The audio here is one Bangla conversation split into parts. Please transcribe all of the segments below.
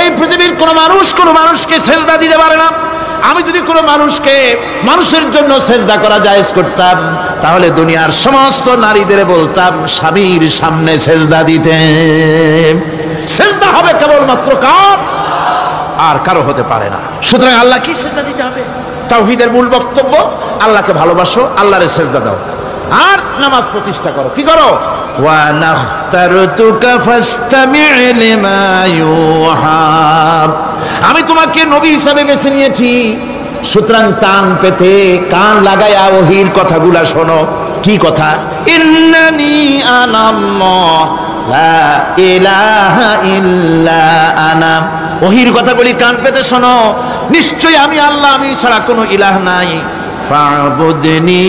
এই পৃথিবীর কোনো মানুষকে সেজদা দিতে পারে না। আমি যদি কোনো মানুষের জন্য সেজদা করা জায়েজ করতাম, তাহলে দুনিয়ার সমস্ত নারীদের বলতাম স্বামীর সামনে সেজদা দিতে। সেজদা হবে কেবলমাত্র কার? আর কারো হতে পারে না। সুতরাং আল্লাহ কি সেজদা দিতে হবে? তাওহীদের মূল বক্তব্য, আল্লাহকে ভালোবাসো, আল্লাহরে সেজদা দাও, আর নামাজ প্রতিষ্ঠা করো। কি করো? ওয়া নাখতারতুকা ফাসতামি' লিমা ইউহা, আমি তোমাকে নবী হিসেবে বেছে নিয়েছি, সুতরাং কান লাগায়া ওহীর কথাগুলা শোনো। কি কথা? ইন্নানি আনাল্লাহ লা ইলাহা ইল্লা আনা, ওহীর কথাগুলি কান পেতে শোনো। নিশ্চয়ই আমি আল্লাহ, আমি ছাড়া কোনো ইলাহ নাই। ফা'বুদনি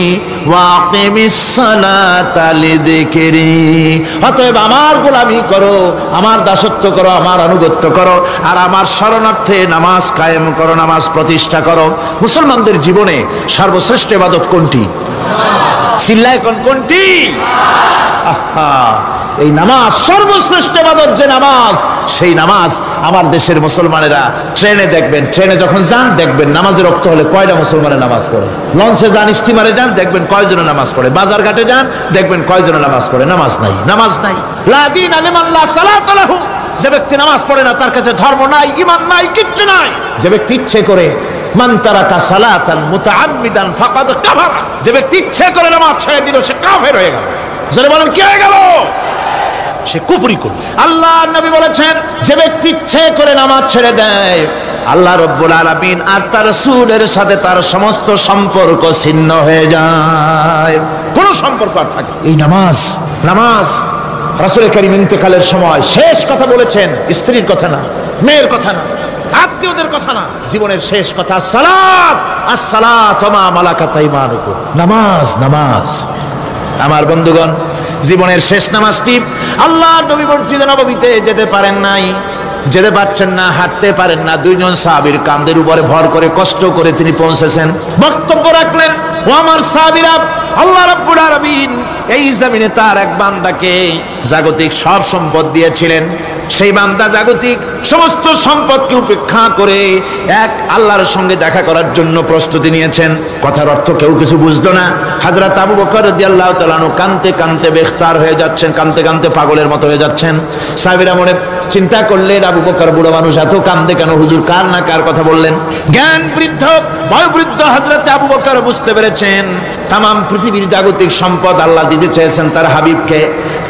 ওয়াকিমিস সালাতা লিযিকরি, অতএব আমার গোলামি করো, আমার দাসত্ব করো, আমার আনুগত্য করো, আর আমার শরণার্থে নামাজ কায়েম করো, নামাজ প্রতিষ্ঠা করো। মুসলমানদের জীবনে সর্বশ্রেষ্ঠ ইবাদত কোনটি? চিল্লায় কোনটি? এই নামাজ সর্বশ্রেষ্ঠ ইবাদত। যে নামাজ, সেই নামাজ আমার দেশের মুসলমানেরা ট্রেনে দেখবেন, ট্রেনে যখন যান দেখবেন নামাজের ওয়াক্ত হলে কয়টা মুসলমানের নামাজ পড়ে। লঞ্চে যান, স্টিমারে যান, দেখবেন কয়জনের নামাজ পড়ে। বাজার ঘাটে যান, দেখবেন কয়জনের নামাজ পড়ে। নামাজ নাই। লা দীনা লিমান লা সালাতা লাহু, যে ব্যক্তি নামাজ পড়ে না তার কাছে ধর্ম নাই, ঈমান নাই, কিচ্ছু নাই। যে ব্যক্তি ইচ্ছে করে, মান তারাকা সালাতান মুতাআম্মিদান ফাকাদ কাফারা, যে ব্যক্তি ইচ্ছে করে নামাজ ছেড়ে দিল সে কাফের হয়ে গেল। যারা বলেন কি হয়ে গেল? সে কুফরি করল। আল্লাহ নবী বলেছেন, যে ব্যক্তি ইচ্ছে করে নামাজ ছেড়ে দেয়, আল্লাহ রাব্বুল আলামিন আর তার রাসূলের সাথে তার সমস্ত সম্পর্ক ছিন্ন হয়ে যায়, কোনো সম্পর্ক আর থাকে। এই নামাজ রাসূল কারীম ইন্তেকালের সময় শেষ কথা বলেছেন, স্ত্রীর কথা না, মেয়ের কথা না, আত্মীয়দের কথা না, জীবনের শেষ কথা সালাত, আসসালাতু মা মালাকাত আইমানুকুম, নামাজ। আমার বন্ধুগণ, জীবনের শেষ নামাজটি আল্লাহর নবী মসজিদে নববীতে যেতে পারছেন না, হাঁটতে পারেন না। দুইজন সাহাবীর কাঁধের উপরে ভর করে কষ্ট করে তিনি পৌঁছেছেন, বক্তব্য রাখলেন, ও আমার সাহাবীরা, আল্লাহ রাব্বুল আলামিন এই জমিনে তার এক বান্দাকে জাগতিক সব সম্পদ দিয়েছিলেন। সেই বান্দা জাগতিক সমস্ত সম্পদকে উপেক্ষা করে এক আল্লাহর সঙ্গে দেখা করার জন্য প্রস্তুতি নিয়েছেন। কথার অর্থ কেউ কিছু বুঝলো না। হযরত আবু বকর রাদিয়াল্লাহু তাআলা আনহু কাঁদতে বেখতার হয়ে যাচ্ছেন, কাঁদতে পাগলের মতো হয়ে যাচ্ছেন। সাহাবীরা মনে চিন্তা করলেন, আবু বকর বুড়ো মানুষ, এত কাঁদে কেন? হুজুর কার না কার কথা বললেন? জ্ঞান বৃদ্ধ, বয়োবৃদ্ধ হযরত আবু বকর বুঝতে পেরেছেন তামাম পৃথিবীর জাগতিক সম্পদ আল্লাহ দিতে চেয়েছেন তার হাবিবকে।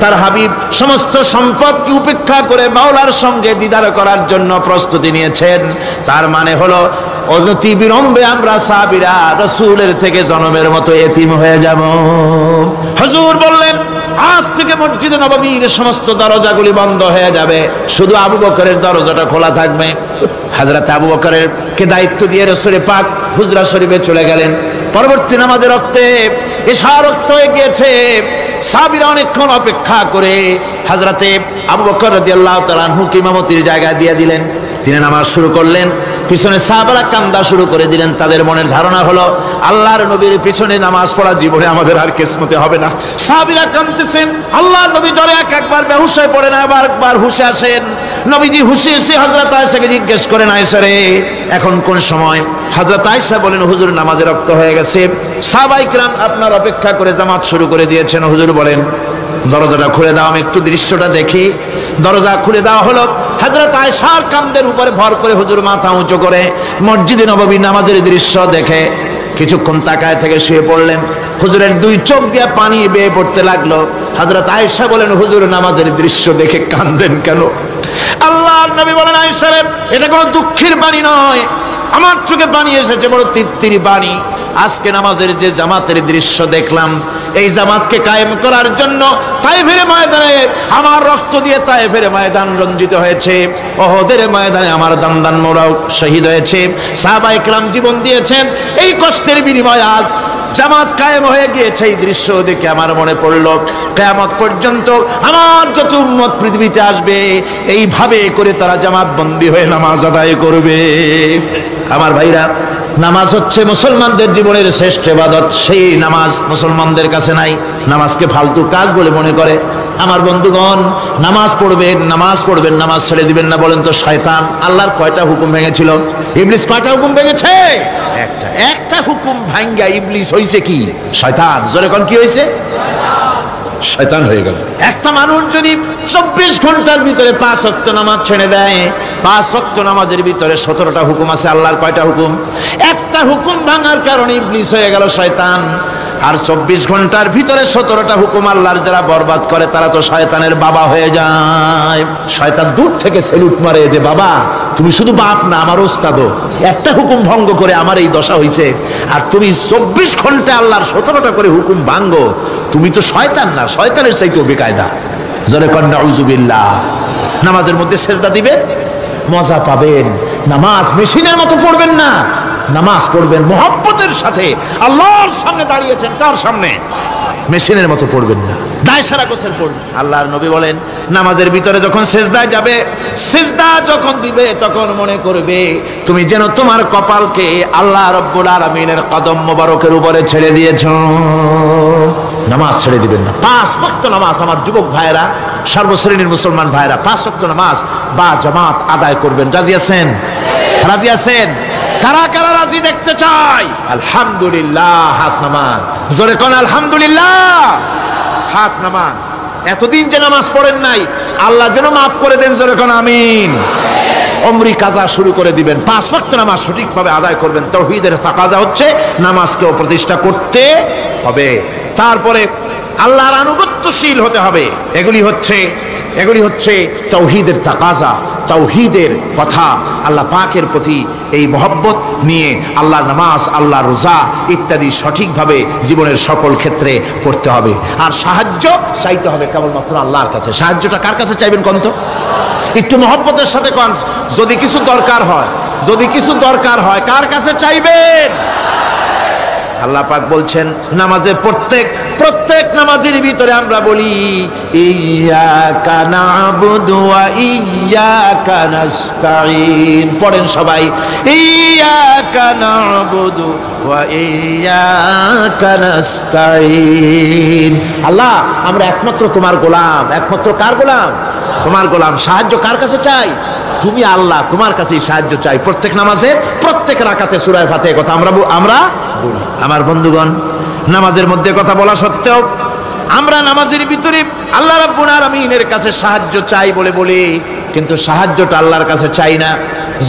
তার হাবিব সমস্ত সম্পদকে উপেক্ষা করে মাওলার সঙ্গে দিদার করার জন্য প্রস্তুতি নিয়েছেন। তার মানে হলো অনতি বিলম্বে আমরা সাহাবীরা রাসূলের থেকে জনমের মতো এতিম হয়ে যাব। হুজুর বললেন, আজ থেকে মসজিদে নববীর সমস্ত দরজাগুলি বন্ধ হয়ে যাবে, শুধু আবু বকরের দরজাটা খোলা থাকবে। হযরত আবু বকরের কে দায়িত্ব দিয়ে রাসূল পাক হুজরা শরীফে চলে গেলেন। পরবর্তী নামাজের রক্তে এশা রক্ত হয়ে গিয়েছে। সাহাবীরা অনেকক্ষণ অপেক্ষা করে হযরতে আবু বকর রাদিয়াল্লাহু তাআলা আনহুকে ইমামতির জায়গা দিয়ে দিলেন। তিনি নামাজ শুরু করলেন, পিছনে সাহাবারা কান্দা শুরু করে দিলেন। তাদের মনের ধারণা হলো আল্লাহর নবীর পিছনে নামাজ পড়া জীবনে আমাদের আর কিসমতে হবে না। সাহাবীরা কাঁদতেছেন, আল্লাহর নবী জ্বরে একবার বেহুশ হয়ে পড়েন, আবার হুশে আসেন। নবীজি হুশে এসে হযরত আয়েশাকে জিজ্ঞেস করেন, আয়েশা রে, এখন কোন সময়? হযরত আয়েশা বলেন, হুজুর নামাজের রক্ত হয়ে গেছে, সাহাবায়ে কিরাম আপনার অপেক্ষা করে জামাত শুরু করে দিয়েছেন। হুজুর বলেন, দরজাটা খুলে দাও, আমি একটু দৃশ্যটা দেখি। দরজা খুলে দেওয়া হলো। হযরত আয়েশার কাঁধের উপরে ভর করে হুজুর মাথা উঁচু করে মসজিদে নববী নামাজের দৃশ্য দেখে কিছুক্ষণ তাকায় থেকে শুয়ে পড়লেন। হুজুরের দুই চোখ দিয়ে পানি বেয়ে পড়তে লাগলো। হযরত আয়েশা বলেন, হুজুর নামাজের দৃশ্য দেখে কাঁদেন কেন? আল্লাহর নবী বলেন, আয়েশা রে, এটা কোনো দুঃখের বাণী নয়, আমার চোখে পানি এসেছে বড় তৃপ্তির বাণী। আজকে নামাজের যে জামাতের দৃশ্য দেখলাম, এই জামাতকে কায়েম করার জন্য তায়েফের ময়দানে আমার রক্ত দিয়ে তায়েফের ময়দান রঞ্জিত হয়েছে, ওহদের ময়দানে আমার দান্দান মোরাও শহীদ হয়েছে, সাহাবায়ে কিরাম জীবন দিয়েছেন। এই কষ্টের বিনিময়ে আজ জামাত কায়েম হয়ে গিয়েছে। এই দৃশ্য দেখে আমার মনে পড়লো, কিয়ামত পর্যন্ত আমার যত উম্মত পৃথিবীতে আসবে এইভাবে করে তারা জামাত বন্দী হয়ে নামাজ আদায় করবে। আমার ভাইরা, নামাজ হচ্ছে মুসলমানদের জীবনের শ্রেষ্ঠ ইবাদত। সেই নামাজ মুসলমানদের কাছে নাই। নামাজকে ফালতু কাজ বলে মনে করে। আমার বন্ধুগণ, নামাজ পড়বেন, নামাজ পড়বেন, নামাজ ছেড়ে দিবেন না। বলেন তো শয়তান আল্লাহর কয়টা হুকুম ভেঙেছিল? ইবলিস কয়টা হুকুম ভেঙেছে? একটা হুকুম ভাঙ্গা ইবলিস হইছে কি? শয়তান। জোরে কোন কি হইছে? শয়তান হয়ে গেল। একটা মানুষ যদি 24 ঘন্টার ভিতরে 5 ওয়াক্ত নামাজ ছেড়ে দেয়, 5 ওয়াক্ত নামাজের ভিতরে 17টা হুকুম আছে। আল্লাহর কয়টা হুকুম? একটা হুকুম ভাঙার কারণে ইবলিস হয়ে গেল শয়তান। আর 24 ঘন্টার ভিতরে 17টা হুকুম আল্লাহর যারা বরবাদ করে তারা তো শয়তানের বাবা হয়ে যায়। শয়তান দূর থেকে সেলুট মারে যে বাবা তুমি শুধু বাপ না, আমার ওস্তাদও। একটা হুকুম ভঙ্গ করে আমার এই দশা হইছে, আর তুমি 24 ঘন্টা আল্লাহর 17টা করে হুকুম ভাঙ্গো। তুমি তো শয়তান না, শয়তানের চাইতেও বেকায়দা। জোরে কর নাউযুবিল্লাহ। নামাজের মধ্যে সেজদা দিবেন, মজা পাবেন। নামাজ মেশিনের মতো পড়বেন না, নামাজ পড়বেন মুহাব্বতের সাথে। আল্লাহর সামনে দাঁড়িয়েছেন, কার সামনে? মেশিনের মতো পড়বেন না, দায় সারা গোসল পড়বেন। আল্লাহর নবী বলেন নামাজের ভিতরে যখন সেজদায় যাবে, সেজদা যখন দিবে তখন মনে করবে তুমি যেন তোমার কপালকে আল্লাহ রাব্বুল আলামিনের কদম মোবারকের উপরে ছেড়ে দিয়েছো। নামাজ ছেড়ে দিবেন না। 5 ওয়াক্ত নামাজ আমার যুবক ভাইরা, সর্বশ্রেণীর মুসলমান ভাইরা 5 ওয়াক্ত নামাজ বা জামাত আদায় করবেন। রাজি আছেন? রাজি আছেন? কারা কারা রাজি দেখতে চাই? আলহামদুলিল্লাহ, হাত নামান। জোরে কোন আলহামদুলিল্লাহ, হাত নামান। এতদিন যে নামাজ পড়েন নাই, আল্লাহ যেন মাফ করে দেন। জোরে কোন আমিন। উমরি কাজা শুরু করে দিবেন। 5 ওয়াক্ত নামাজ সঠিকভাবে আদায় করবেন। তাওহীদের তাকাজা হচ্ছে নামাজকেও প্রতিষ্ঠা করতে হবে। তারপরে আল্লাহর আনুগত্যশীল হতে হবে। এগুলি হচ্ছে তাওহীদের তাকাজা, তাওহীদের কথা। আল্লাহ পাকের প্রতি এই মহব্বত নিয়ে আল্লাহর নামাজ, আল্লাহর রোজা ইত্যাদি সঠিকভাবে জীবনের সকল ক্ষেত্রে করতে হবে। আর সাহায্য চাইতে হবে কেবলমাত্র আল্লাহর কাছে। সাহায্যটা কার কাছে চাইবেন কোন তো? একটু মহব্বতের সাথে কোন। যদি কিছু দরকার হয় কার কাছে চাইবেন? আল্লাহ পাক বলছেন নামাজে প্রত্যেক নামাজের ভিতরে আমরা বলি ইয়্যাকা না'বুদু ওয়া ইয়্যাকা নাস্তাঈন। পড়েন সবাই, ইয়্যাকা না'বুদু ওয়া ইয়্যাকা নাস্তাঈন। আল্লাহ আমরা একমাত্র তোমার গোলাম। একমাত্র কার গোলাম? তোমার গোলাম। সাহায্য কার কাছে চাই? তুমি আল্লাহ, তোমার কাছেই সাহায্য চাই। প্রত্যেক নামাজে প্রত্যেক রাকাতে সূরা ফাতিহা কথা আমরা বলি। আমার বন্ধুগণ, নামাজের মধ্যে কথা বলা সত্ত্বেও আমরা নামাজের ভিতরে আল্লাহ রাব্বুল আলামিনের কাছে সাহায্য চাই বলে কিন্তু সাহায্যটা আল্লাহর কাছে চাই না।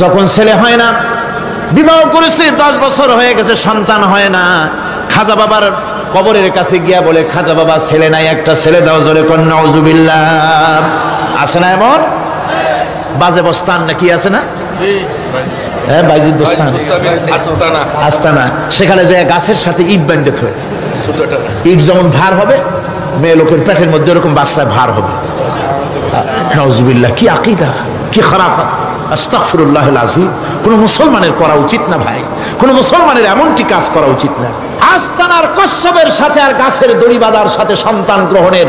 যখন ছেলে হয় না, বিবাহ করেছে 10 বছর হয়ে গেছে, সন্তান হয় না, খাজা বাবার কবরের কাছে গিয়া বলে খাজা বাবা ছেলে নাই, একটা ছেলে দাও। জোরে কোন নাউযুবিল্লাহ। আছে না এমন? বাজে বস্তান নাকি আছে না? হ্যাঁ, বাইজিদ বস্তান, আস্তানা। সেখানে যে গাছের সাথে ইট বাঁধতে হয়, ইট যেমন ভার হবে, মেয়ে লোকের পেটের মধ্যে এরকম বাচ্চা ভার হবে। নাউযুবিল্লাহ। কি আকীদা, কি খারাফাত, আস্তাগফিরুল্লাহুল আযীম। কোন মুসলমানের করা উচিত না ভাই, কোন মুসলমানের এমনটি কাজ করা উচিত না। আস্তানার কচ্ছপের সাথে আর গাছের দড়ি বাঁধার সাথে সন্তান গ্রহণের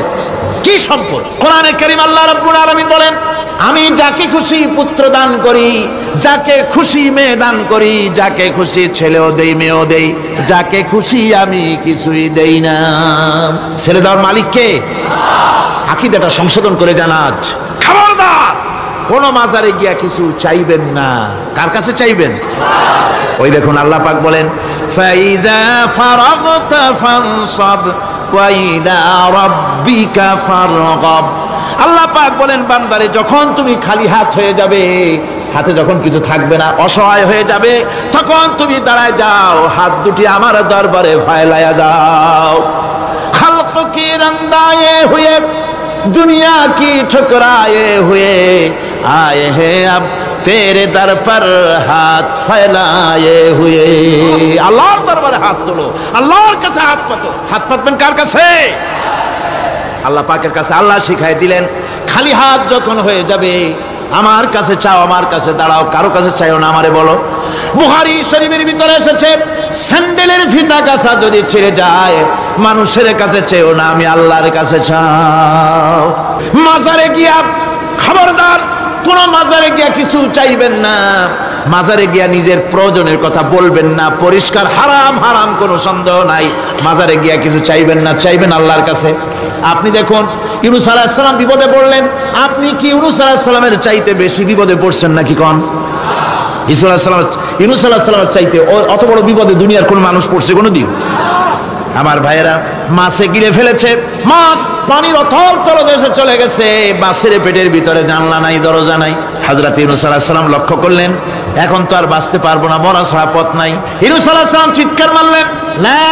কি সম্পর্ক? কোরআনে কারীম আল্লাহ রাব্বুল আলামিন বলেন আমি যাকে খুশি পুত্র দান করি, যাকে খুশি মেয়ে দান করি, যাকে খুশি ছেলেও দেই মেয়েও দেই, যাকে খুশি আমি কিছুই দেই না। ছেলে দেওয়ার মালিক কে? আকীদাটা সংশোধন করে জানাজ। খবরদার কোন মাজারে গিয়া কিছু চাইবেন না। কার কাছে চাইবেন? ওই দেখুন আল্লাহ পাক বলেন ফাইযা ফারাগতা ফানসাব ওয়া ইলা রাব্বিকা ফারগাব। আল্লাহ পাক বলেন বান্দারে যখন তুমি খালি হাত হয়ে যাবে, হাতে যখন কিছু থাকবে না, অসহায় হয়ে যাবে, তখন তুমি দাঁড়ায় যাও, হাত দুটি আমার দরবারে ফেলায়া দাও। খালক কি রন্দায়ে হুয়ে दुनिया की ठुकराए हुए आए हैं अब तेरे दर पर हाथ फैलाए हुए। আল্লাহর দরবারে হাত তোলো, আল্লাহর কাছে হাত পাতো। হাত পাতবেন কার কাছে? আল্লাহ পাকের কাছে। আল্লাহ শিখাই দিলেন খালি হাত যখন হয়ে যাবে আমার কাছে চাও, আমার কাছে দাঁড়াও, কারো কাছে চাইও না, আমারে বলো। বুখারী শরীফের ভিতরে এসেছে স্যান্ডেলের ফিতা কাছা যদি ছিঁড়ে যায় মানুষের কাছে চেয়েও না, আমি আল্লাহর কাছে চাও। মাজারে গিয়া খবরদার কোন মাজারে গিয়া কিছু চাইবেন না। মাজারে গিয়া নিজের প্রয়োজনের কথা বলবেন না, পরিষ্কার হারাম হারাম কোনো সন্দেহ নাই। মাজারে গিয়া কিছু চাইবেন না, চাইবেন আল্লাহর কাছে। আপনি দেখুন ইউনূস আলাইহিস সালাম বিপদে পড়লেন, আপনি কি ইউনূস আলাইহিস সালামের চাইতে বেশি বিপদে পড়ছেন নাকি কোন? ইউনূস আলাইহিস সালামের চাইতে অত বড় বিপদে দুনিয়ার কোন মানুষ পড়ছে কোনদিন? আমার ভাইয়েরা, মাছে গিলে ফেলেছে, মাছ পানির অথল তলদেশে চলে গেছে, মাছের পেটের ভিতরে জানলা নাই, দরজা নাই। হযরত ইউনূস আলাইহিস সালাম লক্ষ্য করলেন এখন তো আর বাঁচতে পারবো না, মরা ছাড়া পথ নাই। ইউনূস আলাইহিস সালাম চিৎকার মারলেন, লা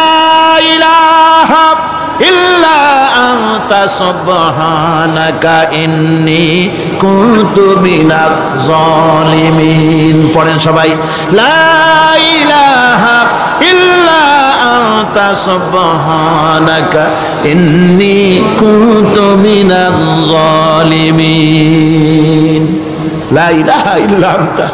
ইলাহা ইল্লা আনতা সুবহানাকা ইন্নী কুনতু মিনাজ জালিমিন। পড়েন সবাই, লা ইলাহা ইল্লা আনতা সুবহানাকা ইন্নী কুনতু মিনাজ জালিমিন। লা ইলাহা ইল্লা আনতা,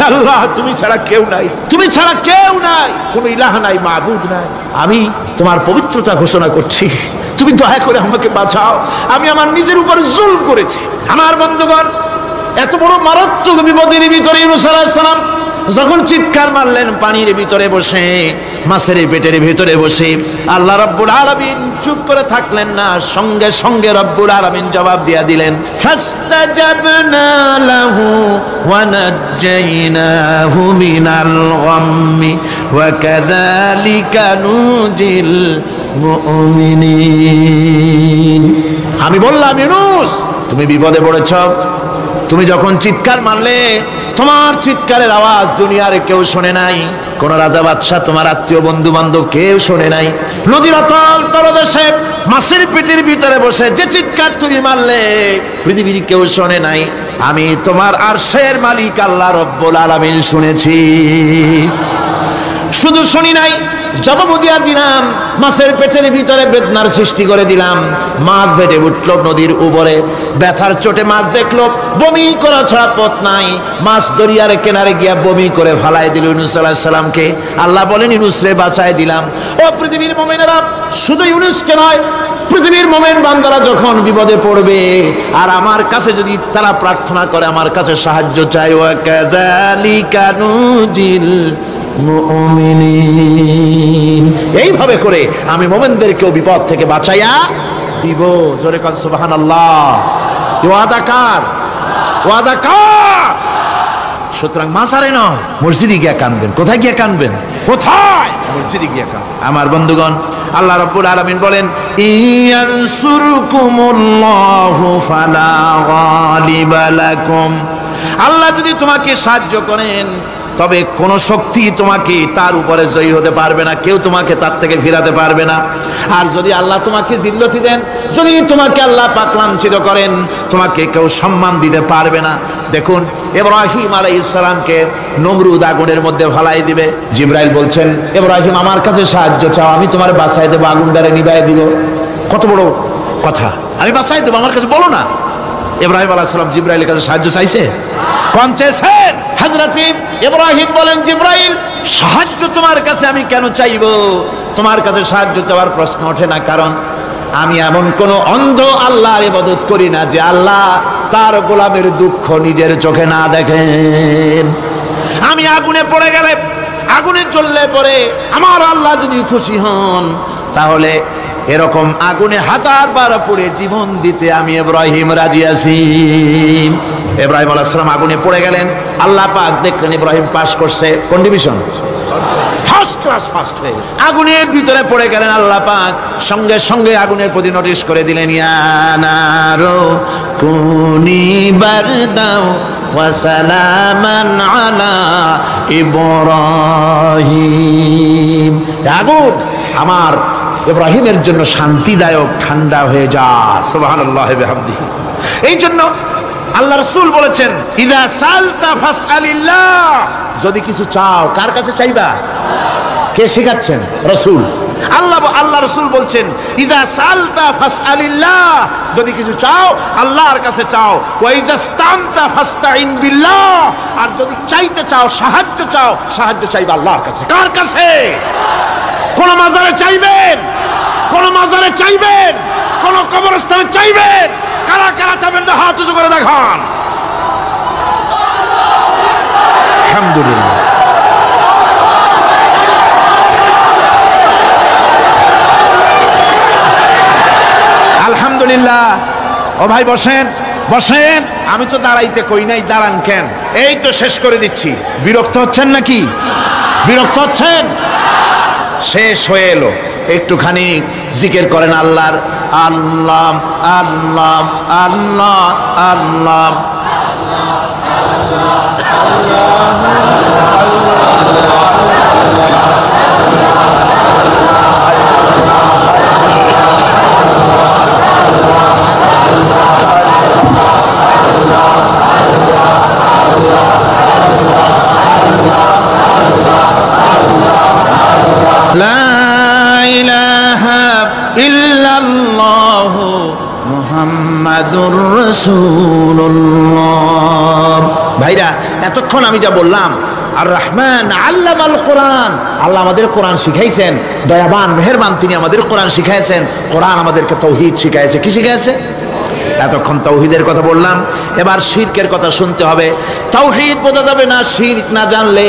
আল্লাহ তুমি ছাড়া কেউ নাই, তুমি ছাড়া কেউ নাই, কোনো ইলাহ নাই, মাবুদ নাই। আমি তোমার পবিত্রতা ঘোষণা করছি, তুমি দয়া করে আমাকে বাঁচাও, আমি আমার নিজের উপর জুলম করেছি। আমার বন্ধুগণ, এত বড় মারাত্মক বিপদের ভিতরে ইউনূস আলাইহিস সালাম যখন চিৎকার মারলেন পানির ভিতরে বসে, মাছের পেটের ভিতরে বসে, আল্লাহ রাব্বুল আলামিন চুপ করে থাকলেন না, সঙ্গে সঙ্গে রব্বুল আলামিন জবাব দিয়া দিলেন, ফাস্তাজাবনা লাহু ওয়া নাজ্জাইনাহু মিনাল গাম্মি ওয়া কাযালিকা নুজিল মুমিনিন। আমি বললাম, ইউনূস তুমি বিপদে পড়েছ, তুমি যখন চিৎকার মারলে তোমার চিৎকারের আওয়াজ দুনিয়ার কেউ শোনে নাই, কোন রাজা বাদশাহ, তোমার আত্মীয় বন্ধু বান্ধব কেউ শোনে নাই। নদীর অতল তলদেশে মাছের পেটের ভিতরে বসে যে চিৎকার তুমি মারলে পৃথিবীর কেউ শোনে নাই, আমি তোমার আরশের মালিক আল্লাহ রব্বুল আলামিন শুনেছি। শুধু শুনি নাই, জবাব দিয়া দিলাম, মাছের পেটের ভিতরে বেদনার সৃষ্টি করে দিলাম। মাছ বেটে উঠলো নদীর উপরে, ব্যথার চোটে মাছ দেখলো বমি করা ছাড়া পথ নাই, মাছ দরিয়ার কিনারে গিয়া বমি করে ফালাই দিল ইউনূস আলাইহিস সালামকে। আল্লাহ বলেন, ইউনূস রে বাঁচায় দিলাম। ও পৃথিবীর মুমিনেরা, শুধু ইউনূসকে নয়, পৃথিবীর মুমিন বান্দারা যখন বিপদে পড়বে আর আমার কাছে যদি তারা প্রার্থনা করে, আমার কাছে সাহায্য চায়, ওয়া কাযালিকা নুজিল মুমিনিন, এইভাবে করে আমি মুমিনদেরকেও বিপদ থেকে বাঁচাইয়া দিব। জোরে কান সুবহানাল্লাহ। ওয়াদা কার? ওয়াদা কার? সুতরাং মাজারে নয়, মসজিদে গিয়া কাঁদবেন। কোথায় গিয়া কাঁদবেন? কোথায়? মসজিদে গিয়া কাঁদবেন। আমার বন্ধুগণ, আল্লাহ রাব্বুল আলামিন বলেন, ইয়ানসুরকুমুল্লাহু ফালা গালিবা লাকুম। আল্লাহ যদি তোমাকে সাহায্য করেন তবে কোন শক্তি তোমাকে তার উপরে জয়ী হতে পারবে না, কেউ তোমাকে তার থেকে ফিরাতে পারবে না। আর যদি আল্লাহ তোমাকে জিল্লতি দেন, যদি তোমাকে আল্লাহ পাক লাঞ্ছিত করেন, তোমাকে কেউ সম্মান দিতে পারবে না। দেখুন, ইব্রাহিম আলাইহিস সালামকে নমরুদ আগুনের মধ্যে ফালাই দিবে, জিবরাইল বলছেন, ইব্রাহিম আমার কাছে সাহায্য চাও, আমি তোমার বাঁচাই দেবো, আগুনটারে নিভাই দিব। কত বড় কথা, আমি বাঁচাই দেবো, আমার কাছে বলো না। ইব্রাহিম আলাইহিস সালাম জিবরাইলের কাছে সাহায্য চাইছে, কোন চেয়েছেন? হযরত ইব্রাহিম বলেন, জিবরাইল সাহায্য তোমার কাছে আমি কেন চাইব? তোমার কাছে সাহায্য চাওয়ার প্রশ্ন ওঠে না, কারণ আমি এমন কোন অন্ধ আল্লাহর ইবাদত করি না যে আল্লাহ তার গোলামের দুঃখ নিজের চোখে না দেখেন। আমি আগুনে পড়ে গেলে, আগুনে জ্বললে পরে আমার আল্লাহ যদি খুশি হন, তাহলে এরকম আগুনে 1000 বার পড়ে জীবন দিতে আমি ইব্রাহিম রাজি আছি। ইব্রাহিম আলাইহিস সালাম আগুনে পড়ে গেলেন, আল্লাহ পাক দেখলেন ইব্রাহিম পাস করছে, কোন ডিভিশন? ফার্স্ট ক্লাস, ফার্স্ট হয়ে আগুনের ভিতরে পড়ে গেলেন। আল্লাহ পাক সঙ্গে সঙ্গে আগুনের প্রতি নোটিশ করে দিলেন, ইয়া নারু কুনি বারদাও ওয়া সালামান আলা ইব্রাহিম। আগুন আমার ইব্রাহিমের জন্য শান্তিদায়ক, ঠান্ডা হয়ে যা। সুবহানাল্লাহি ওয়া বিহামদিহি। এই জন্য আল্লাহ রাসূল বলেছেন, ইযা সালতা ফাসআলিল্লাহ, যদি কিছু চাও কার কাছে চাইবা? কে শেখাচ্ছেন? রাসূল। আল্লাহ রাসূল বলছেন, ইযা সালতা ফাসআলিল্লাহ, যদি কিছু চাও আল্লাহর কাছে চাও। ওয়া ইযা ইসতানতা ফাসতাইন বিল্লাহ, আর যদি চাইতে চাও, সাহায্য চাও, সাহায্য চাইবা আল্লাহর কাছে। কার কাছে? কোন মাজারে চাইবেন? কোন মাজারে চাইবেন? কোন কবরস্থানে চাইবেন? কারা কারা চাইবেন না হাত উঁচু করে দেখান। আলহামদুলিল্লাহ। আলহামদুলিল্লাহ। ও ভাই বসেন বসেন, আমি তো দাঁড়াইতে কই নাই, দাঁড়ান কেন? এই তো শেষ করে দিচ্ছি। বিরক্ত হচ্ছেন নাকি? বিরক্ত হচ্ছেন? শেষ হয়ে এলো, একটুখানি জিকির করেন আল্লাহর। আল্লাহ আল্লাহ আল্লাহ আল্লাহ মুহাম্মাদুর রাসূলুল্লাহ। ভাইরা, এতক্ষণ আমি যা বললাম, আর রহমান আল্লামাল কোরআন, আল্লাহ আমাদের কোরআন শিখাইছেন, দয়াবান মেহেরবান তিনি আমাদের কোরআন শিখাইছেন। কোরআন আমাদেরকে তৌহিদ শিখাইছে। কি শিখাইছে? এতক্ষণ তৌহিদের কথা বললাম, এবার শিরকের কথা শুনতে হবে। তৌহিদ বোঝা যাবে না শিরক না জানলে,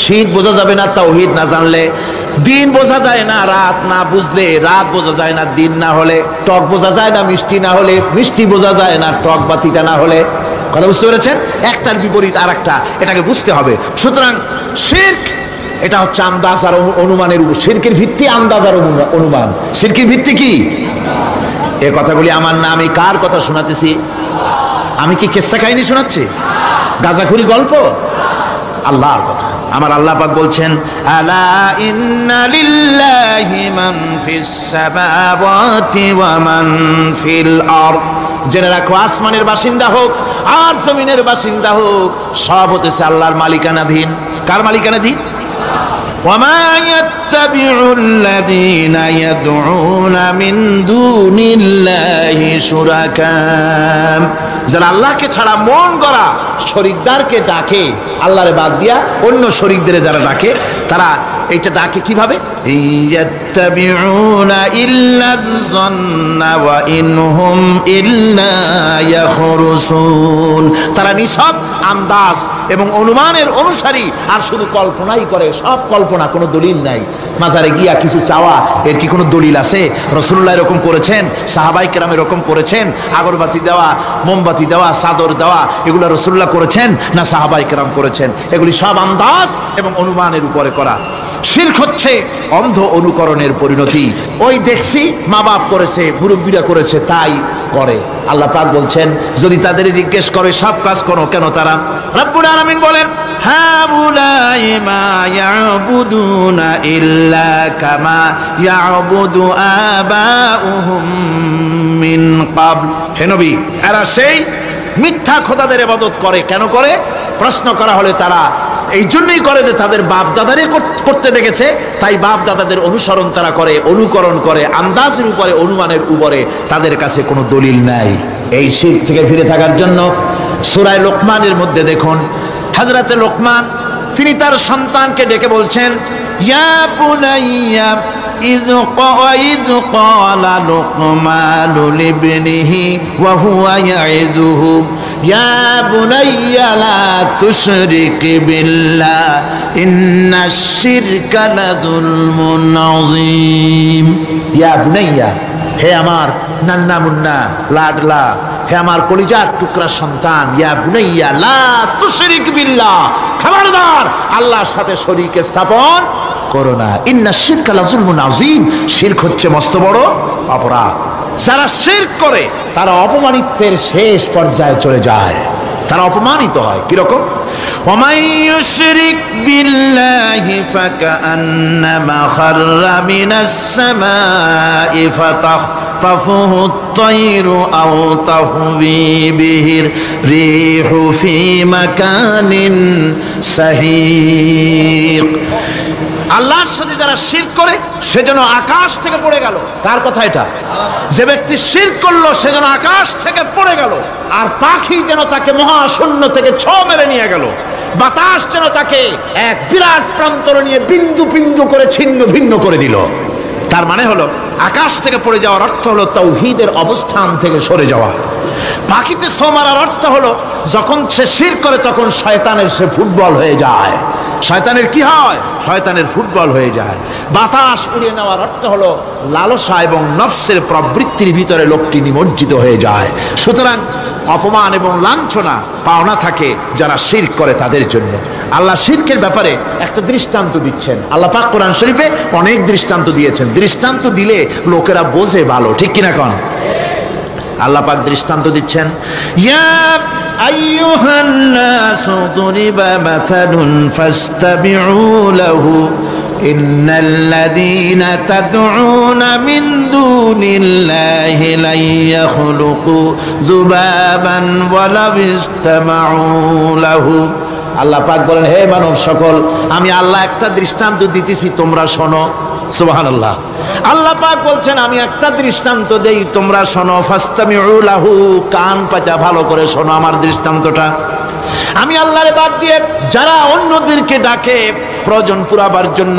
শিরক বোঝা যাবে না তৌহিদ না জানলে। দিন বোঝা যায় না রাত না বুঝলে, রাত বোঝা যায় না দিন না হলে, টক বোঝা যায় না মিষ্টি না হলে, মিষ্টি বোঝা যায় না টক বা তিতা না হলে। কথা বুঝতে পেরেছেন? একটার বিপরীত আর একটা, এটাকে বুঝতে হবে। সুতরাং শিরক এটা হচ্ছে আন্দাজ আর অনুমানের উপর। শিরকের ভিত্তি আন্দাজ আর অনুমান। শিরকের ভিত্তি কি? এ কথাগুলি আমার না, আমি কার কথা শোনাতেছি? আমি কি কিসসা কাহিনী শোনাচ্ছি? গাঁজাখুরি গল্প? আল্লাহর কথা। আমার আল্লাহ পাক বলছেন, আলা ইন্না লিল্লাহি মান ফিস সামাওয়াতি ওয়া মান ফিল আরদ। জেনে রাখো, আসমানের বাসিন্দা হোক আর জমিনের বাসিন্দা হোক, সব হতেছে আল্লাহর মালিকানাধীন। কার মালিকানাধীন? وما يتبع الذين يدعون من دون الله شركاء। যারা আল্লাহকে ছাড়া মন গড়া শরীকদারকে ডাকে, আল্লাহরে বাদ দিয়া অন্য শরীকদের যারা ডাকে, তারা এইটা ডাকে কিভাবে? ইয়াত্তাবিউনা ইল্লা যান্না ওয়া ইনহুম ইল্লা ইয়াখরুসুন। তারা নিছক আন্দাজ এবং অনুমানের অনুসারী, আর শুধু কল্পনাই করে। সব কল্পনা, কোনো দলিল নাই। মাজারে গিয়া কিছু চাওয়া, এর কি কোনো দলিল আছে? রাসূলুল্লাহ এরকম করেছেন, সাহাবায়ে কেরাম এরকম করেছেন? আগরবাতি দেওয়া, মোমবাতি দেওয়া, চাদর দেওয়া, এগুলো রাসূলুল্লাহ করেছেন না সাহাবায়ে কেরাম করেছেন? এগুলি সব আন্দাজ এবং অনুমানের উপরে করা। শিরক হচ্ছে অন্ধ অনুকরণের পরিণতি। ওই দেখছি মা বাপ করেছে, মুরব্বীরা করেছে, তাই করে। আল্লাহ পাক বলছেন, যদি তাদের জিজ্ঞেস করে সব কাজ করো কেন তারা? রব্বুল আলামিন বলেন, হাউলাই মা ইয়াবুদুনা ইল্লা কামা ইয়াবুদু আবাউহুম মিন ক্বাবল। হে নবী, এরা সেই মিথ্যা খোদাদের ইবাদত করে। কেন করে? প্রশ্ন করা হলে তারা এই জন্যই করে যে তাদের বাপ দাদারে করতে দেখেছে, তাই বাপ দাদাদের অনুসরণ তারা করে, অনুকরণ করে, আন্দাজের উপরে, অনুমানের উপরে। তাদের কাছে কোনো দলিল নাই। এই শিরক থেকে ফিরে থাকার জন্য সূরা লোকমানের মধ্যে দেখুন, হযরতে লোকমান তিনি তার সন্তানকে ডেকে বলছেন, ইয়া বুনাইয়া ইয ক্বালা লুকমানু লিবনিহি ওয়া হুয়া ইয়াইযুহু ইয়া বুনাইয়া লা তুশরিক বিল্লাহ ইন্নাশ শিরকা লাযুলমুন আযীম। ইয়া বুনাইয়া, হে আমার নান্না মুন্না লাডলা, হে আমার কলিজার টুকরা সন্তান, ইয়া বুনাইয়া লা তুশরিক বিল্লাহ, খবরদার আল্লাহর সাথে শরীক স্থাপন করো না। ইন্নাশ শিরকা লাযুলমুন আযীম। শিরক হচ্ছে মস্ত বড় অপরাধ। যারা শিরক করে তারা অপমানিতের শেষ পর্যায়ে চলে যায়, তারা অপমানিত হয়। কিরকম? ওয়ামান ইউশরিক বিল্লাহি ফাকান্নামা খাররা মিনাস সামাই ফাতাখতাফুহু আত-তায়রু আও তাহবি বিহির রিহু ফি মাকানিন সাহিক। আল্লাহর সাথে যারা শিরক করে সে যেন আকাশ থেকে পড়ে গেল। কার কথা এটা? যে ব্যক্তি শিরক করলো সে যেন আকাশ থেকে পড়ে গেল, আর পাখি যেন তাকে মহাশূন্য থেকে ছ মেরে নিয়ে গেল, বাতাস যেন তাকে এক বিরাট প্রান্তর নিয়ে বিন্দু বিন্দু করে ছিন্ন ভিন্ন করে দিল। তার মানে হলো আকাশ থেকে পড়ে যাওয়ার অর্থ হলো তাওহীদের অবস্থান থেকে সরে যাওয়া। পাখিতে ছো মারার অর্থ হলো যখন সে শিরক করে তখন শয়তানের সে ফুটবল হয়ে যায়। শয়তানের কি হয়? শয়তানের ফুটবল হয়ে যায়। বাতাস উড়িয়ে নেওয়ার অর্থ হলো লালসা এবং নফসের প্রবৃত্তির ভিতরে লোকটি নিমজ্জিত হয়ে যায়। সুতরাং অপমান এবং লাঞ্ছনা পাওনা থাকে যারা শিরক করে তাদের জন্য। আল্লাহ শিরকের ব্যাপারে একটা দৃষ্টান্ত দিচ্ছেন। আল্লাহ পাক কোরআন শরীফে অনেক দৃষ্টান্ত দিয়েছেন। দৃষ্টান্ত দিলে লোকেরা বোঝে ভালো, ঠিক কিনা কোন? আল্লাহ পাক দৃষ্টান্ত দিচ্ছেন, ইয়া আইয়ুহান নাসু দুরিবা মাসালুন ফাসতাবিউ লাহু ইন্নাল্লাযীনা তাদউনা মিন দুনিল্লাহি লা ইয়াখলুকু যুবাবান ওয়ালাউ ইসতামাউ লাহু। আল্লাহ পাক বলেন, হে মানব সকল, আমি আল্লাহ একটা দৃষ্টান্ত দিতেছি, তোমরা শোনো। সুবহানাল্লাহ। আল্লাহ পাক বলছেন, আমি একটা দৃষ্টান্ত দেই, তোমরা শোনো। ফাসতামিউ লাহু, কান পাতা ভালো করে শোনো আমার দৃষ্টান্তটা। আমি আল্লাহরে বাদ দিয়ে যারা অন্যদেরকে ডাকে প্রয়োজন পুরাবার জন্য,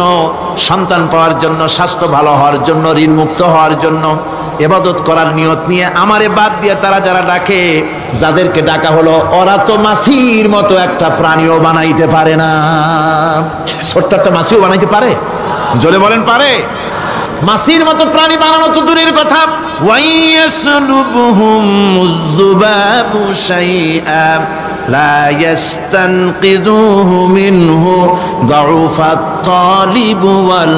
সন্তান পাওয়ার জন্য, স্বাস্থ্য ভালো হওয়ার জন্য, ঋণ মুক্ত হওয়ার জন্য, ইবাদত করার নিয়ত নিয়ে আমারে বাদ দিয়ে তারা যারা ডাকে, যাদেরকে ডাকা হলো, ওরা তো মাছির মতো একটা প্রাণীও বানাইতে পারে না। ছোট্ট একটা মাছিও বানাইতে পারে? জোরে বলেন, পারে? মাছির মতো প্রাণী বানানো তো দূরের কথা। ওয়াইয়াসলুবহুম যুবাবু শাইআ লা ইস্তানকিযুহু মিনহু দাউফাত তালিব ওয়াল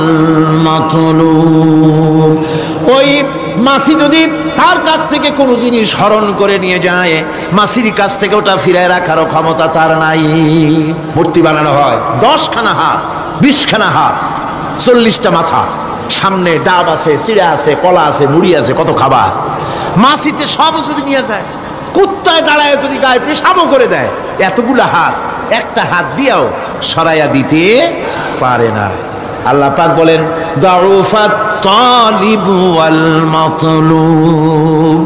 মাতলুব। ওই মাছি যদি তার কাছ থেকে কোনো জিনিস হরণ করে নিয়ে যায়, মাছির কাছ থেকে ওটা ফিরায় রাখার ক্ষমতা তার নাই। মূর্তি বানানো হয়, 10খানা হাত, 20খানা হাত, 40টা মাথা, সামনে ডাব আছে, চিড়া আছে, কলা আছে, মুড়ি আছে, কত খাবার। মাছিতে সব যদি নিয়ে যায়, কুত্তায় দাঁড়ায় যদি গায়ে পেশাবও করে দেয়, এতগুলা হাত একটা হাত দিয়েও সরাইয়া দিতে পারে না। আল্লাহ পাক বলেন, দাউফাত তালিব ওয়াল মাতলুব।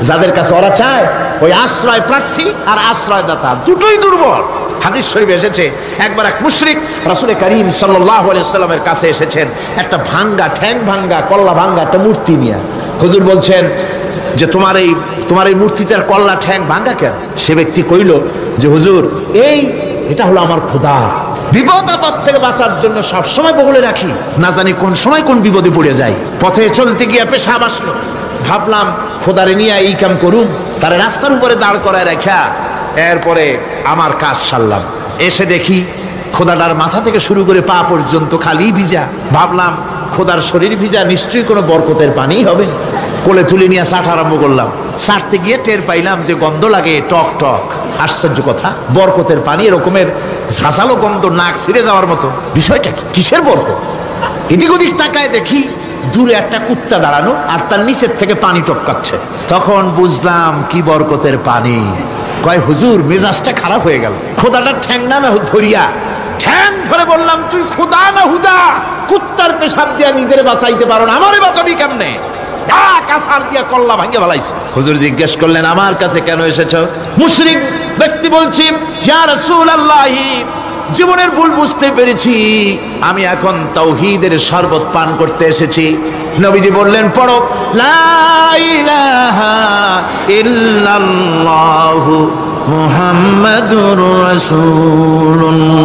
যাদের কাছে ওরা চায়, ওই আশ্রয় প্রার্থী আর আশ্রয়দাতা দুটোই দুর্বল। হাদিস শরীফে এসেছে, একবার এক মুশরিক রাসূল করিম সাল্লাল্লাহু আলাইহি ওয়াসাল্লামের কাছে এসেছেন একটা ভাঙ্গা, ঠ্যাং ভাঙ্গা, কল্লা ভাঙ্গা একটা মূর্তি নিয়ে। হুজুর বলছেন যে তোমার এই মূর্তিটার কল্লা ঠ্যাং ভাঙ্গা কেন? সে ব্যক্তি কইল যে হুজুর, এটা হলো আমার খোদা। বিপদ আপদ থেকে বাঁচার জন্য সবসময় বগলে রাখি, না জানি কোন সময় কোন বিপদে পড়ে যাই। পথে চলতে গিয়ে পেশাব আসলো, ভাবলাম খোদারে নিয়ে এই কাম করুন, তার রাস্তার উপরে দাঁড় করায় রাখা, এরপরে আমার কাজ সারলাম। এসে দেখি খোদাটার মাথা থেকে শুরু করে পা পর্যন্ত খালি ভিজা। ভাবলাম খোদার শরীর ভিজা, নিশ্চয়ই কোনো বরকতের পানি হবে। কোলে তুলে নিয়ে চাট আরম্ভ করলাম। চাটতে গিয়ে টের পাইলাম যে গন্ধ লাগে টক টক। আশ্চর্য কথা, বরকতের পানি এরকমের ঝাঁঝালো গন্ধ, নাক ছিঁড়ে যাওয়ার মতো। বিষয়টা কি? কিসের বরকত? এদিক ওদিক তাকায় দেখি দূরে একটা কুত্তা দাঁড়ানো, আর তার নিচের থেকে পানি টপকাচ্ছে। তখন বুঝলাম কি বরকতের পানি। কয় হুজুর, মেজাজটা খারাপ হয়ে গেল। খোদাটার ঠ্যাং না ধরিয়া ঠ্যাং ধরে বললাম, তুই খোদা না হুদা? কুত্তার পেশাব দিয়া নিজের বাঁচাইতে পারো না, আমারে বাঁচাবি কেমনে? কাছার দিয়া কল্লা ভাঙ্গে ফেলাইছে। হুজুর জিজ্ঞেস করলেন, আমার কাছে কেন এসেছো? মুশরিক ব্যক্তি বলছি, ইয়া রাসূলুল্লাহ, জীবনের ভুল বুঝতে পেরেছি, আমি এখন তাওহীদের শরবত পান করতে এসেছি। নবীজি বললেন, পড়ো লা ইলাহা ইল্লাল্লাহু মুহাম্মাদুর রাসূলুল্লাহ।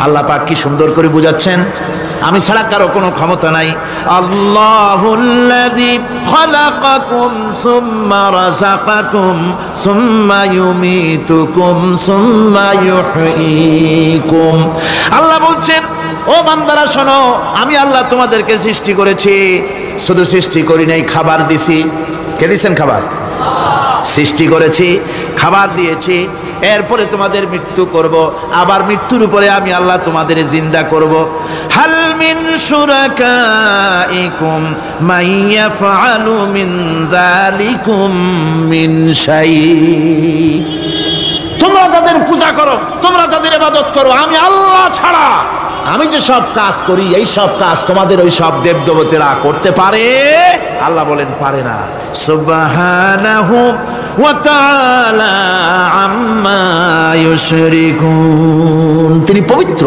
আল্লাহ পাক কি সুন্দর করে বুঝাচ্ছেন, আমি ছাড়া কারো কোনো ক্ষমতা নাই। আল্লাহুল্লাযী খালাকাকুম সুম্মা রাযাকাকুম সুম্মা ইউমীতুকুম সুম্মা ইউহয়ীকুম। আল্লাহ বলছেন, ও বান্দারা শোনো, আমি আল্লাহ তোমাদেরকে সৃষ্টি করেছি। শুধু সৃষ্টি করি নাই, খাবার দিছি। কে দিয়েছেন খাবার? সৃষ্টি করেছি, খাবার দিয়েছি, এরপরে তোমাদের মৃত্যু করব, আবার মৃত্যুর উপরে আমি আল্লাহ তোমাদের জিন্দা করব। হাল মিন শুরাকাইকুম মাইয়াফআলু মিন যালিকুম মিন শাই। তোমরা যাদের পূজা করো, তোমরা যাদের ইবাদত করো, আমি আল্লাহ ছাড়া আমি যে সব কাজ করি, এই সব কাজ তোমাদের ওই সব দেবদেবতারা করতে পারে? আল্লাহ বলেন, পারে না। সুবহানাহু ওয়া তাআলা আম্মা ইউশরিকুন। তিনি পবিত্র,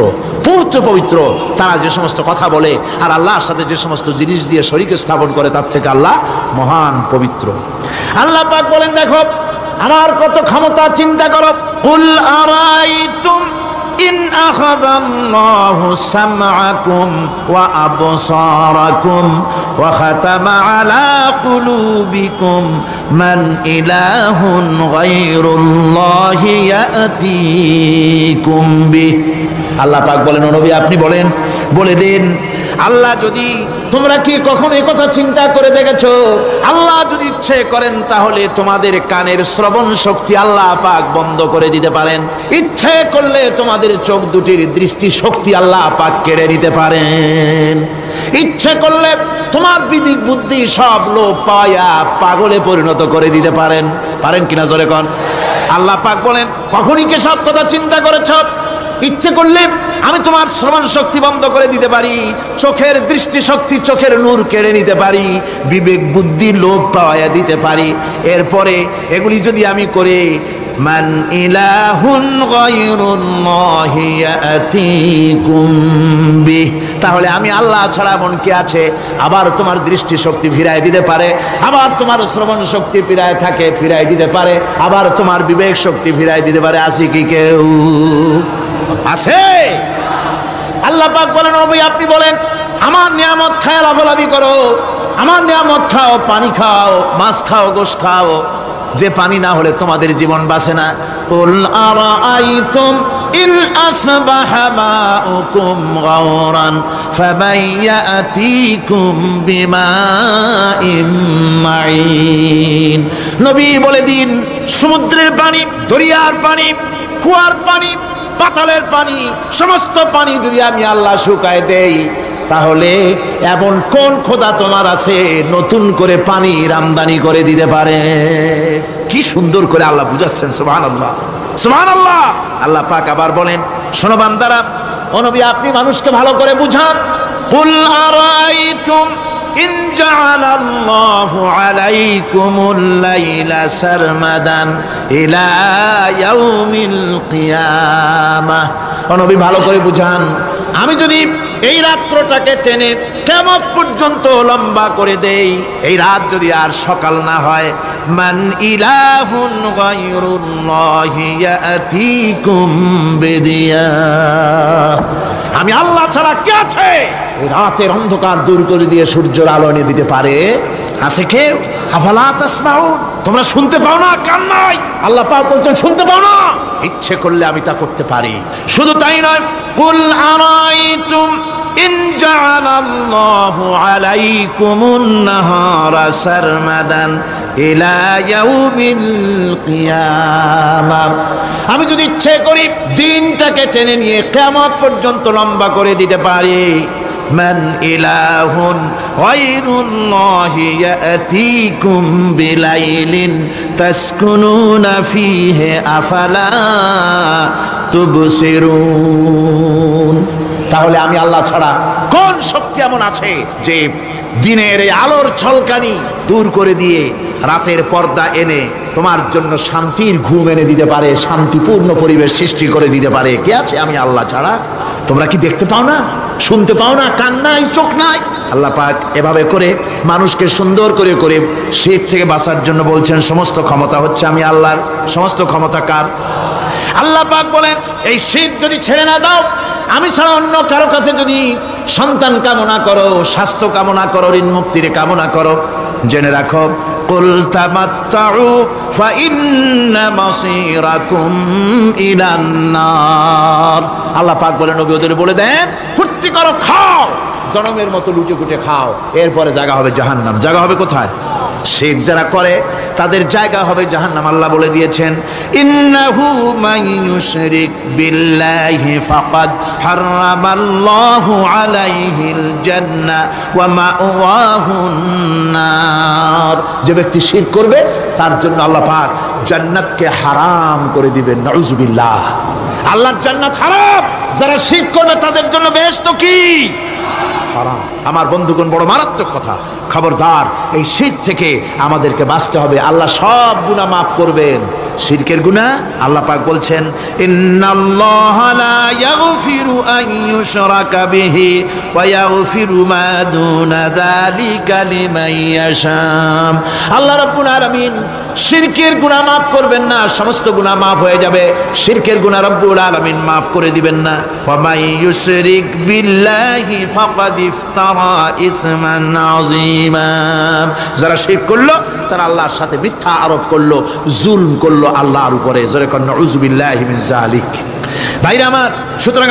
পবিত্র পবিত্র। তারা যে সমস্ত কথা বলে আর আল্লাহর সাথে যে সমস্ত জিনিস দিয়ে শরীক স্থাপন করে, তার থেকে আল্লাহ মহান পবিত্র। আল্লাহ পাক বলেন, দেখো আমার কত ক্ষমতা, চিন্তা করো। কুল আরাইতুম ইন আখাযাল্লাহু সামআকুম ওয়া আবসারাকুম ওয়া খাতামা আলা কুলুবিকুম মান ইলাহুন গায়রুল্লাহি ইয়াতিকুম বিহ। আল্লাহ পাক বলেন, ও নবী আপনি বলেন, বলে দিন, আল্লাহ যদি, তোমরা কি কখনো এই কথা চিন্তা করে দেখেছো, আল্লাহ যদি ইচ্ছে করেন তাহলে তোমাদের কানের শ্রবণ শক্তি আল্লাহ পাক বন্ধ করে দিতে পারেন, ইচ্ছে করলে তোমাদের চোখ দুটির দৃষ্টি শক্তি আল্লাহ পাক কেড়ে নিতে পারেন, ইচ্ছে করলে তোমার বিবেক বুদ্ধি সব লোপ পায়া পাগলে পরিণত করে দিতে পারেন। পারেন কিনা জোরে কোন? আল্লাহ পাক বলেন, কখনই কি সব কথা চিন্তা করেছো? ইচ্ছে করলে আমি তোমার শ্রবণ শক্তি বন্ধ করে দিতে পারি, চোখের দৃষ্টি শক্তি, চোখের নূর কেড়ে নিতে পারি, বিবেক বুদ্ধি লোপ পাওয়া দিতে পারি। এরপরে এগুলি যদি আমি করে, মান ইলাহুন গায়রুল্লাহি ইয়াতিকুম বিহ, তাহলে আমি আল্লাহ ছাড়া মন কে আছে? আবার তোমার দৃষ্টি শক্তি ফিরায় দিতে পারে, আবার তোমার শ্রবণ শক্তি ফিরায় থাকে, ফিরায় দিতে পারে, আবার তোমার বিবেক শক্তি ফিরায় দিতে পারে। আছে কি কেউ? আছে? আল্লাহ পাক বলেন, নবী আপনি বলেন, আমার নিয়ামত খায় লাভালাভি করো, আমার নিয়ামত খাও, পানি খাও, মাছ খাও, গোশত খাও, যে পানি না হলে তোমাদের জীবন বাঁচে না। কুল আরাআইতুম ইন আসবাহা মাউকুম গাওরান ফামাইয়াতিকুম বিমাইম মাইন। নবী বলে দিন, সমুদ্রের পানি, দরিয়ার পানি, কুয়ার পানি, পাতালের পানি, সমস্ত পানি যদি আমি আল্লাহ শুকায় দেই, তাহলে এমন কোন খোদা তোমার আছে নতুন করে পানির আমদানি করে দিতে পারে? কি সুন্দর করে আল্লাহ বুঝাচ্ছেন, সুবহানাল্লাহ, সুবহানাল্লাহ। আল্লাহ পাক আবার বলেন, শোনো বান্দারা, ও নবী আপনি মানুষকে ভালো করে বুঝান। কুল আরাইতুম ইন জাআলাল্লাহু আলাইকুমুল লাইলা সারমাদান ইলা ইয়াউমিল কিয়ামাহ। ও নবী ভালো করে বুঝান, আমি যদি এই রাত্রটাকে টেনে কিয়ামত পর্যন্ত লম্বা করে দেই, এই রাত যদি আর সকাল না হয়, মান ইলাহুন গায়রুল্লাহি ইয়াতিকুম বিদিয়া, আমি আল্লাহ ছাড়া কে আছে এই রাতের অন্ধকার দূর করে দিয়ে সূর্যের আলো এনে দিতে পারে? আছে কেউ? আফালা তাসমাউন, তোমরা শুনতে পাও না? কান নাই? আল্লাহ পাক বলছেন শুনতে পাও না? ইচ্ছে করলে আমি তা করতে পারি। শুধু তাই নয়, কুল আরাইতুম ইন জাআলাল্লাহু আলাইকুমুন নাহারা সারমাদান ইলা ইয়াউমিল কিয়ামাহ, আমি যদি ইচ্ছে করি দিনটাকে টেনে নিয়ে কিয়ামত পর্যন্ত লম্বা করে দিতে পারি। মান ইলাহুন গায়রুল্লাহি ইয়াতিকুম বিলাইলিন তাসকুনুনা ফীহি আফালা তুবসিরুন, তাহলে আমি আল্লাহ ছাড়া কোন শক্তি এমন আছে যে দিনের এই আলোর ঝলকানি দূর করে দিয়ে রাতের পর্দা এনে তোমার জন্য শান্তির ঘুম এনে দিতে পারে, শান্তিপূর্ণ পরিবেশ সৃষ্টি করে দিতে পারে? কে আছে আমি আল্লাহ ছাড়া? তোমরা কি দেখতে পাও না? শুনতে পাও না? কান নাই? চোখ নাই? আল্লাহ পাক এভাবে করে মানুষকে সুন্দর করে করে শিরক থেকে বাঁচার জন্য বলছেন, সমস্ত ক্ষমতা হচ্ছে আমি আল্লাহর। সমস্ত ক্ষমতা কার? আল্লাহ পাক বলেন, এই শিরক যদি ছেড়ে না দাও, আমি ছাড়া অন্য কারো কাছে যদি সন্তান কামনা করো, স্বাস্থ্য কামনা করো, ঋণ মুক্তির কামনা করো, জেনে রাখো, কুল তামাত্তাউ ফাইন্না মাসীরাকুম ইলান নার। আল্লাহ পাক বলেন, নবী ওদের বলে দেন, ফুর্তি করো, খাও, জনমের মতো লুটে পুটে খাও, এরপরে জায়গা হবে জাহান্নাম। জায়গা হবে কোথায়? শিরক যারা করে তাদের জায়গা হবে জাহান্নাম। আল্লাহ বলে দিয়েছেন, ইন্নাহু মান ইউশরিক বিল্লাহি ফাকাদ হারামাল্লাহু আলাইহিল জান্নাহ ওয়া মাওয়াহুন নার, যে ব্যক্তি শিরক করবে তার জন্য আল্লাহ পাক জান্নাতকে হারাম করে দিবেন। নাউযুবিল্লাহ, আল্লাহর জান্নাত হারাম, যারা শিরক করবে তাদের জন্য বেহেশত কি? হারাম। আমার বন্ধুগণ, বড় মারাত্মক কথা, খবরদার, এই শিরক থেকে আমাদেরকে বাঁচতে হবে। আল্লাহ সব গুনাহ মাফ করবেন, শিরকের গুনাহ আল্লাহ পাক বলছেন, ইন্নাল্লাহা লা ইয়াগফিরু আন ইউশরাকা বিহি ওয়া ইয়াগফিরু মা দুনা যালিকা লিমান ইয়াশা। আল্লাহ রাব্বুল আলামিন শিরকের গুনাহ মাফ করবেন না, সমস্ত গুনাহ মাফ হয়ে যাবে। শিরকের গুনাহ রব্বুল আলামিন মাফ করে দিবেন না। ওয়া মাই ইউশরিক বিল্লাহি ফাকাদ ইফতারা ইসমান আযীমা। যারা শিরক করলো তারা আল্লাহর সাথে মিথ্যা আরোপ করলো, জুলম করলো আল্লাহর উপরে। জোরে কোন নাউযু বিল্লাহি মিন যালিক। ভাইরা আমার, সুতরাং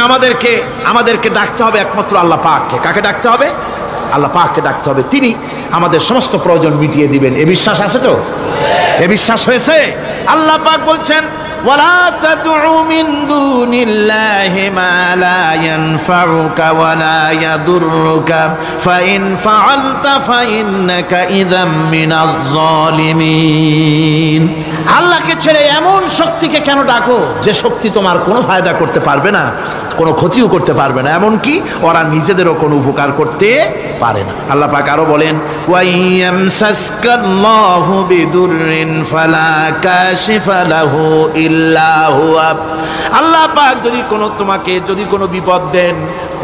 আমাদেরকে ডাকতে হবে একমাত্র আল্লাহ পাককে। কাকে ডাকতে হবে? আল্লাহ পাককে ডাকতে হবে। তিনি আমাদের সমস্ত প্রয়োজন মিটিয়ে দিবেন। এ বিশ্বাস আছে তো? এ বিশ্বাস হয়েছে? আল্লাহ পাক বলছেন, ওয়ালা তাদউ মিন দুনিল্লাহি মা লা ইয়ানফাউকা ওয়ালা ইয়াদুররুকা ফাইন ফাআলতা ফাইন্নাকা ইযাম মিনাজ জালিমিন। আল্লাহকে ছেড়ে এমন শক্তিকে কেন ডাকো যে শক্তি তোমার কোনো ফায়দা করতে পারবে না, কোনো ক্ষতিও করতে পারবে না, এমনকি ওরা নিজেদেরও কোনো উপকার করতে পারে না। আল্লাহ পাক আরো বলেন, ওয়াইয়ামসাসকাল্লাহু বিদুররিন ফালা কাশিফা লাহু ইল্লা হুয়া। আল্লাহ পাক যদি কোনো বিপদ দেন,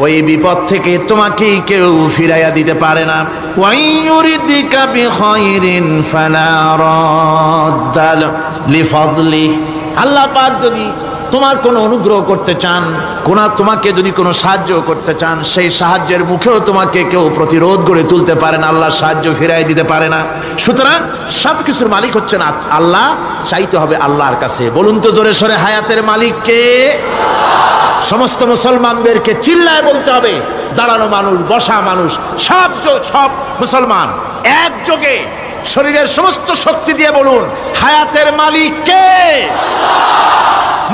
ওই বিপদ থেকে তোমাকে কেউ ফিরাইয়া দিতে পারে না। ওয়াইয়ুরিদিকা বিখাইরিন ফালা রাদ্দা লিফাদলি। আল্লাহ পাক যদি তোমার কোনো অনুগ্রহ করতে চান, তোমাকে যদি কোনো সাহায্য করতে চান, সেই সাহায্যের মুখেও তোমাকে কেউ প্রতিরোধ গড়ে তুলতে পারে না, আল্লাহ সাহায্য ফিরাই দিতে পারে না। সুতরাং সব কিছুর মালিক হচ্ছেন আল্লাহ। চাইতে হবে আল্লাহর কাছে। বলুন তো জোরে সরে, হায়াতের মালিক কে? সমস্ত মুসলমানদেরকে চিল্লায় বলতে হবে। দাঁড়ানো মানুষ, বসা মানুষ, সব মুসলমান একযোগে শরীরের সমস্ত শক্তি দিয়ে বলুন, হায়াতের মালিক কে?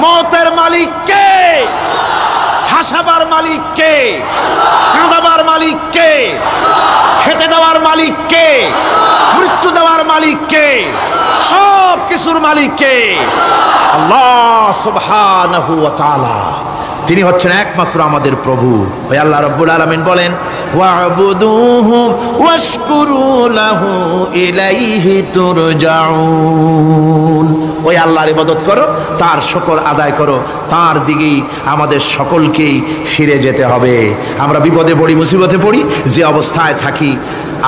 মওতের মালিক কে? হাসাবার মালিক কে? কাঁদাবার মালিক কে? খেতে দেওয়ার মালিক কে? মৃত্যু দেওয়ার মালিক কে? সব কিছুর মালিক কে? আল্লাহ সুবহানাহু ওয়া তাআলা। তিনি হচ্ছেন একমাত্র আমাদের প্রভু। ওই আল্লাহ রাব্বুল আলামিন বলেন, ওয়া'বুদুহু ওয়াশকুরু লাহু ইলাইহি তুরজাউন। ওই আল্লাহর ইবাদত করো, তার শুকর আদায় করো, তার দিকেই আমাদের সকলকেই ফিরে যেতে হবে। আমরা বিপদে পড়ি, মুসিবতে পড়ি, যে অবস্থায় থাকি,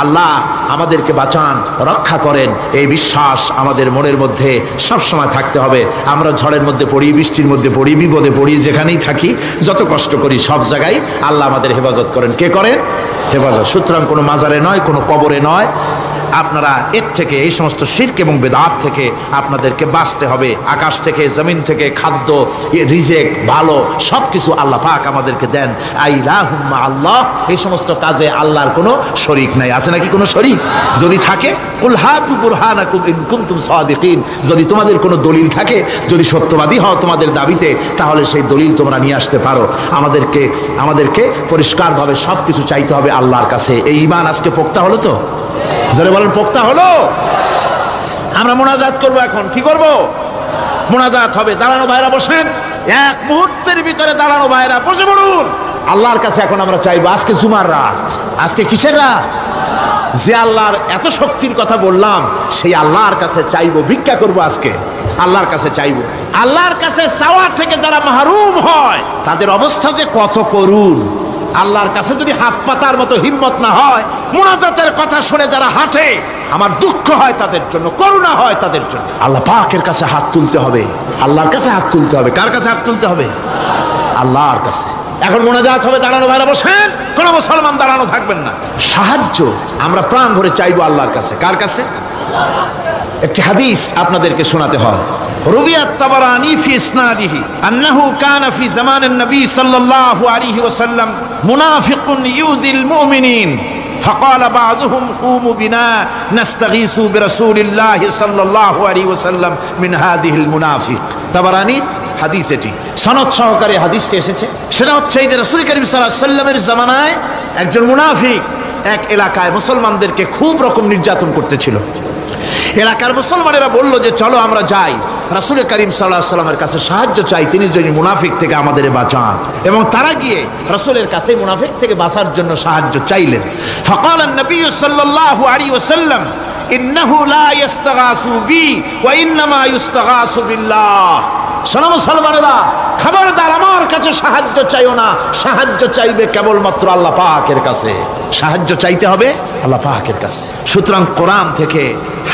আল্লাহ আমাদেরকে বাঁচান, রক্ষা করেন, এই বিশ্বাস আমাদের মনের মধ্যে সবসময় থাকতে হবে। আমরা ঝড়ের মধ্যে পড়ি, বৃষ্টির মধ্যে পড়ি, বিপদে পড়ি, যেখানেই থাকি, যত কষ্ট করি, সব জায়গায় আল্লাহ আমাদের হেফাজত করেন। কে করেন? হেফাজত। সুতরাং কোনো মাজারে নয়, কোনো কবরে নয়। আপনারা এর থেকে, এই সমস্ত শিরক এবং বেদাত থেকে আপনাদেরকে বাঁচতে হবে। আকাশ থেকে, জমিন থেকে খাদ্য, রিজেক, ভালো সব কিছু আল্লাহ পাক আমাদেরকে দেন। আইলাহুম্মা আল্লাহ। এই সমস্ত কাজে আল্লাহর কোনো শরীক নাই। আছে নাকি কোনো শরীক? যদি থাকে, কুল হাতু বুরহানাকুম ইন কুনতুম সাদিকিন। যদি তোমাদের কোনো দলিল থাকে, যদি সত্যবাদী হও তোমাদের দাবিতে, তাহলে সেই দলিল তোমরা নিয়ে আসতে পারো। আমাদেরকে পরিষ্কারভাবে সব কিছু চাইতে হবে আল্লাহর কাছে। এই ঈমান আজকে পোক্তা হলো তো? জোরে বলেন, পোক্তা হলো? আমরা মুনাজাত করব। এখন কি করব? মুনাজাত হবে। দাঁড়ানো ভাইরা বসেন, এক মুহূর্তের ভিতরে দাঁড়ানো ভাইরা বসে পড়ুন। আল্লাহর কাছে এখন আমরা চাইবো। আজকে জুমার রাত। আজকে কিসের রাত? যে আল্লাহর এত শক্তির কথা বললাম, সেই আল্লাহর কাছে চাইবো, ভিক্ষা করব। আজকে আল্লাহর কাছে চাইবো। আল্লাহর কাছে চাওয়া থেকে যারা মাহরুম হয়, তাদের অবস্থা যে কত করুণ। আল্লাহর কাছে যদি হাত পাতার মতো হিম্মত না হয়, মুনাজাতের কথা শুনে যারা হাঁটে, আমার দুঃখ হয় তাদের জন্য, করুণা হয় তাদের জন্য। আল্লাহ পাকের কাছে হাত তুলতে হবে, আল্লাহর কাছে হাত তুলতে হবে। কার কাছে হাত তুলতে হবে? আল্লাহর কাছে। এখন মুনাজাত হবে। দাঁড়ানো ভাইরা বসেন, কোন মুসলমান দাঁড়ানো থাকবেন না। সাহায্য আমরা প্রাণ ভরে চাইবো আল্লাহর কাছে। কার কাছে? একটি হাদিস আপনাদেরকে শোনাতে হয়। روي الطبراني في إسناده أنه كان في زمان النبي صلى الله عليه وسلم منافق يؤذي المؤمنين فقال بعضهم قوموا بنا نستغيث برسول الله صلى الله عليه وسلم من هذه المنافق. طبراني হাদিস, এটি সনদ সহকারে হাদিসটি এসেছে। সেটা হচ্ছে এই যে রাসূল করিম সাল্লাল্লাহু আলাইহি ওয়াসাল্লামের জামানায় একজন মুনাফিক এক এলাকায় মুসলমানদেরকে খুব রকম নির্যাতন করতেছিল। এলাকার মুসলমানেরা বলল যে চলো আমরা যাই, রাসূল করিম সাল্লাল্লাহু আলাইহি ওয়াসাল্লামের কাছে সাহায্য চাই, তিনি যদি মুনাফিক থেকে আমাদের বাঁচান। এবং তারা গিয়ে রাসূলের কাছে মুনাফিক থেকে বাঁচার জন্য সাহায্য চাইলেন। ফাকাল নবী সাল্লাল্লাহু আলাইহি ওয়াসাল্লাম ইন্নাহু লা ইস্তাগাসু বি ওয়া ইন্নামা ইস্তাগাসু বিল্লাহ। শোনো মুসলমানেরা, খবরদার আমার কাছে সাহায্য চাইও না। সাহায্য চাইবে কেবলমাত্র আল্লাহ পাকের কাছে। সাহায্য চাইতে হবে আল্লাহ পাকের কাছে। সুতরাং কোরআন থেকে,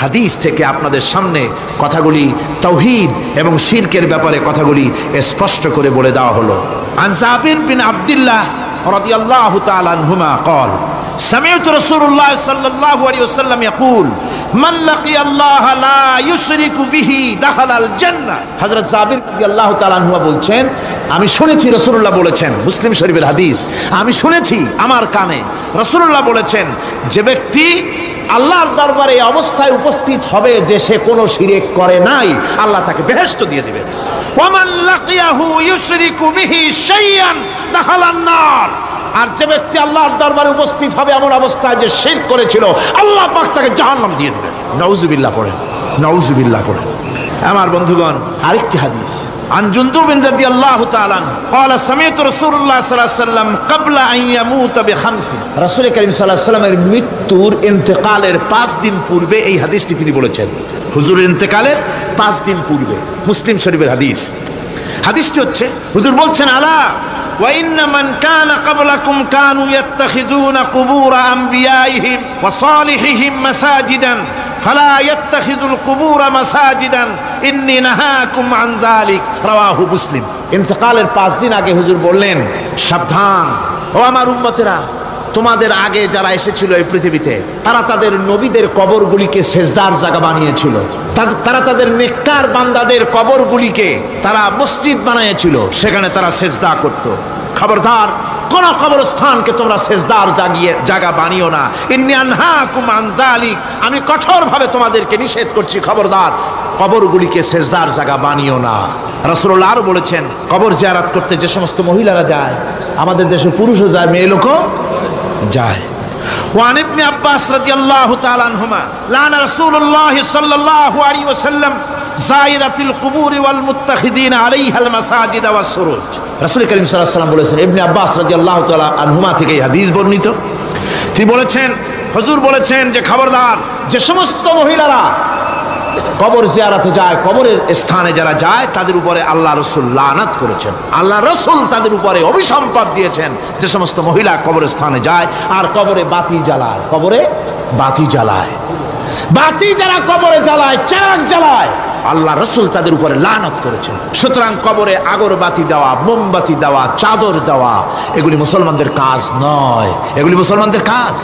হাদিস থেকে আপনাদের সামনে কথাগুলি তাওহীদ এবং শিরকের ব্যাপারে কথাগুলি স্পষ্ট করে বলে দেওয়া হলো। আন জাবির বিন আব্দুল্লাহ রাদিয়াল্লাহু তাআলা আনহুমা قال سمعت رسول الله صلى الله عليه وسلم يقول من لقي الله لا يشرك به دخل الجنة। হযরত জাবির রাদিয়াল্লাহু তাআলা আনহু বলছেন, আমি শুনেছি রাসূলুল্লাহ বলেছেন, মুসলিম শরীফের হাদিস, আমি শুনেছি আমার কানে রাসূলুল্লাহ বলেছেন, যে ব্যক্তি আল্লাহর দরবারে এই অবস্থায় উপস্থিত হবে যে সে কোনো শিরক করে নাই, আল্লাহ তাকে বেহেশত দিয়ে দিবেন। ওয়ামান লাকিয়াহু ইউশরিকু বিহি শাইআন দাখালান নার। আর যে ব্যক্তি আল্লাহর দরবারে উপস্থিত হবে এমন অবস্থায় যে শিরক করেছিল, আল্লাহ পাক তাকে জাহান্নাম দিয়ে দিবেন। নাউজুবিল্লাহ পড়েন, নাউজুবিল্লাহ পড়েন। আমার বন্ধুগণ, আরেকটি হাদিস আন জুনদুব রাদিয়াল্লাহু তাআলা قال سمعت رسول الله صلى الله عليه وسلم قبل ان يموت بخمس। রাসূল করিম সাল্লাল্লাহু আলাইহি ওয়াসাল্লামের মৃত্যুর ইন্তেকালের 5 দিন পূর্বে এই হাদিসটি তিনি বলেছেন। হুজুরের ইন্তেকালের 5 দিন পূর্বে, মুসলিম শরীফের হাদিস। হাদিসটি হচ্ছে, হুজুর বলছেন, আলা ওয়া ইন্না মান কানা ক্বাবলাকুম কানু ইয়াত্তাখিযুনা কুবুর আমবিয়াইহিম ওয়া সালিহিহিম মাসাজিদান ফালা ইয়াত্তাখিযুল কুবুর মাসাজিদান ইন্নী নাহাকুম আন যালিক। রাওয়াহু মুসলিম। ইন্তেকালের 5 দিন আগে হুজুর বললেন, সাবধান ও আমার উম্মতেরা, তোমাদের আগে যারা এসেছিল এই পৃথিবীতে, তারা তাদের নবীদের কবরগুলিকে সেজদার জায়গা বানিয়েছিল। তারা তাদের নেককার বান্দাদের কবরগুলিকে তারা মসজিদ বানিয়েছিল, সেখানে তারা সেজদা করত। খবরদার, কোন কবরস্থানকে তোমরা সেজদার জায়গা বানিও না। ইন্নী আনহাকুম আন যালিক, আমি কঠোরভাবে তোমাদেরকে নিষেধ করছি, খবরদার কবরগুলিকে সেজদার জায়গা বানিও না। রাসূলুল্লাহ আরো বলেছেন, কবর জিয়ারত করতে যে সমস্ত মহিলারা যায়, আমাদের দেশে পুরুষও যায়, মেয়ে লোকও যায়। وعن ابن عباس رضي الله تعالى عنهما لعن رسول الله صلى الله عليه وسلم زائرة القبور والمتخذين عليها المساجد والسروج। রাসূল করিম সাল্লাল্লাহু আলাইহি ওয়াসাল্লাম বলেছেন, ইবনে আব্বাস রাদিয়াল্লাহু তাআলা আনহুমা থেকে এই হাদিস বর্ণিত, তিনি বলেছেন, হুজুর বলেছেন যে খবরদার, যে সমস্ত মহিলারা কবর জিয়ারতে যায়, কবরের স্থানে যারা যায়, তাদের উপরে আল্লাহ রাসূল লানাত করেছেন। আল্লাহ রাসূল তাদের উপরে অভিসম্পাত দিয়েছেন, যে সমস্ত মহিলা কবরের স্থানে যায় আর কবরে বাতি জ্বালায়, কবরে বাতি জ্বালায়, বাতি যারা কবরে জ্বালায়, চিরাগ জ্বালায়, আল্লাহ রাসূল তাদের উপরে লানত করেছেন। সুতরাং কবরে আগরবাতি দেওয়া, মোমবাতি দেওয়া, চাদর দেওয়া, এগুলি মুসলমানদের কাজ নয়, এগুলি মুসলমানদের কাজ।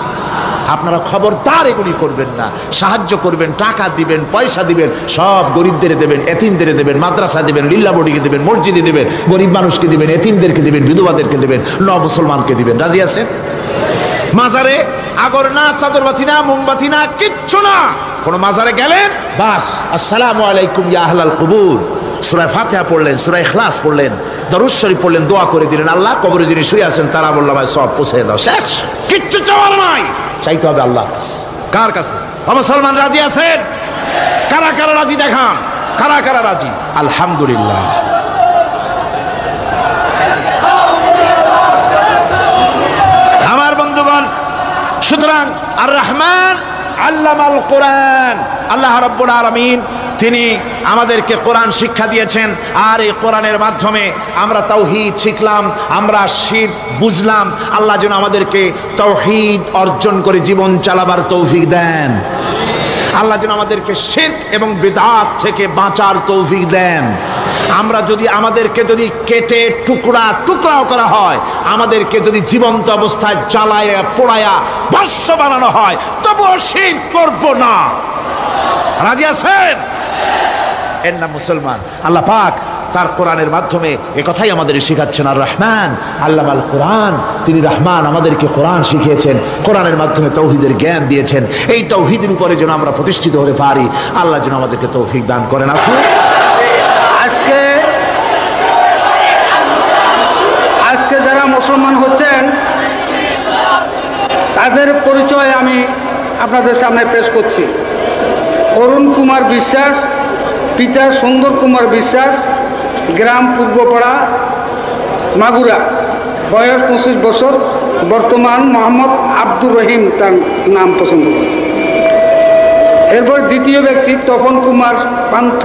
আপনারা খবরদার এগুলি করবেন না। সাহায্য করবেন, টাকা দিবেন, পয়সা দিবেন, সব গরিবদের দেবেন, এতিমদের দেবেন, মাদ্রাসা দিবেন, লিল্লা বডিকে দিবেন, মসজিদে দিবেন, গরিব মানুষকে দিবেন, এতিমদেরকে দিবেন, বিধবাদেরকে দিবেন, মুসলমানকে দিবেন। রাজি আছেন? মাজারে আগর না, চাদরবাতি না, মোমবাতি না, কিচ্ছু না। কোন মাজারে গেলেন, বাস আসসালামু আলাইকুম ইয়া আহলাল কুবুর, সূরা ফাতিহা পড়লেন, সূরা ইখলাস পড়লেন, দরুদ শরীফ পড়লেন, দোয়া করে দিলেন, আল্লাহ কবরে যিনি শুয়ে আছেন তারা বললাম ভাই সব পৌঁছে দাও, শেষ। কিচ্ছু চাওয়ার নাই, চাইতে হবে আল্লাহর কাছে। কার কাছে? মুসলমান রাজি আছেন? কারা কারা রাজি দেখান, কারা কারা রাজি? আলহামদুলিল্লাহ। আমার বন্ধুগণ, সুতরাং আর রহমান আল্লামাল কোরআন, আল্লাহ রাব্বুল আলামিন তিনি আমাদেরকে কোরআন শিক্ষা দিয়েছেন। আর এই কোরআনের মাধ্যমে আমরা তাওহীদ শিখলাম, আমরা শিরক বুঝলাম। আল্লাহ যেন আমাদেরকে তাওহীদ অর্জন করে জীবন চালাবার তৌফিক দেন। আল্লাহ যেন আমাদেরকে শিরক এবং বিদআত থেকে বাঁচার তৌফিক দেন। আমরা যদি আমাদেরকে যদি কেটে টুকরা টুকরাও করা হয়, আমাদেরকে যদি জীবন্ত অবস্থায় জ্বালায়া পোড়ায়া ভস্ম বানানো হয়, তবুও শিরক করব না। রাজি আছেন? এর নাম মুসলমান। আল্লাহ পাক তার কোরআনের মাধ্যমে একথাই আমাদের শিখাচ্ছেন। আর রহমান আল্লামাল কোরআন, তিনি রহমান, আমাদেরকে কোরআন শিখিয়েছেন, কোরআনের মাধ্যমে তাওহীদের জ্ঞান দিয়েছেন। এই তাওহীদের উপরে যেন আমরা প্রতিষ্ঠিত হতে পারি, আল্লাহ যেন আমাদেরকে তৌফিক দান করেন। আজকে যারা মুসলমান হচ্ছেন তাদের পরিচয় আমি আপনাদের সামনে পেশ করছি। অরুণ কুমার বিশ্বাস, পিতা সুন্দর কুমার বিশ্বাস, গ্রাম পূর্বপাড়া, মাগুরা, বয়স 25 বছর, বর্তমান মোহাম্মদ আব্দুর রহিম তার নাম পছন্দ করেছে। এরপর দ্বিতীয় ব্যক্তি তপন কুমার পান্থ,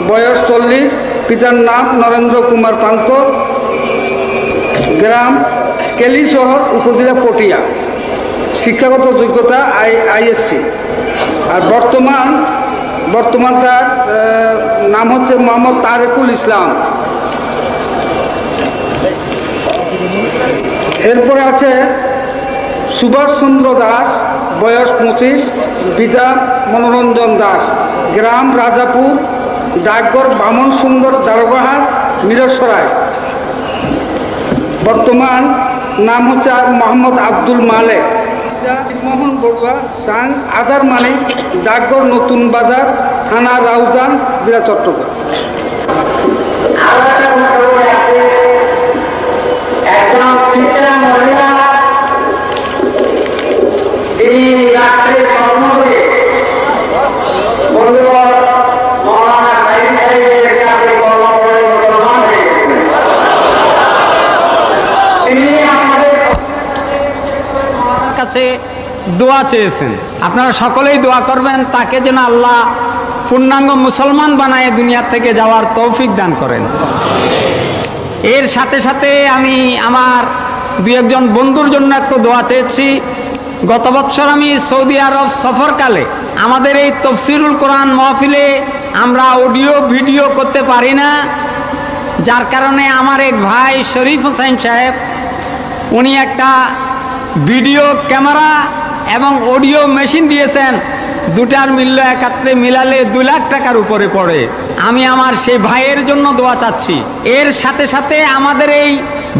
বয়স 40, পিতার নাম নরেন্দ্র কুমার পান্ত, গ্রাম কেলিশহর, উপজেলা পটিয়া। শিক্ষাগত যোগ্যতা আইএসসি। আর বর্তমান তার নাম হচ্ছে মোহাম্মদ তারেকুল ইসলাম। এরপরে আছে সুভাষচন্দ্র দাস, বয়স 25, পিতা মনোরঞ্জন দাস, গ্রাম রাজাপুর, ডাকঘর বামন সুন্দর, দারোগাহাট, মিরসরাই। বর্তমান নাম হচ্ছে মোহাম্মদ আব্দুল মালেক। মোহন বড়ুয়া, সাং আদার মালিক, ডাকঘর নতুন বাজার, থানা রাউজান, জেলা চট্টগ্রাম। কাছে দোয়া চেয়েছেন, আপনারা সকলেই দোয়া করবেন তাকে যেন আল্লাহ পূর্ণাঙ্গ মুসলমান বানায় দুনিয়া থেকে যাওয়ার তৌফিক দান করেন। এর সাথে সাথে আমি আমার দু একজন বন্ধুর জন্য একটু দোয়া চেয়েছি। গত বছর আমি সৌদি আরব সফরকালে আমাদের এই তফসিরুল কোরআন মাহফিলে আমরা অডিও ভিডিও করতে পারি না, যার কারণে আমার এক ভাই শরীফ হোসেন সাহেব উনি একটা ভিডিও ক্যামেরা এবং অডিও মেশিন দিয়েছেন। দুটার মূল্য একাত্রে মিলালে 2 লাখ টাকার উপরে পড়ে। আমি আমার সেই ভাইয়ের জন্য দোয়া চাচ্ছি। এর সাথে সাথে আমাদের এই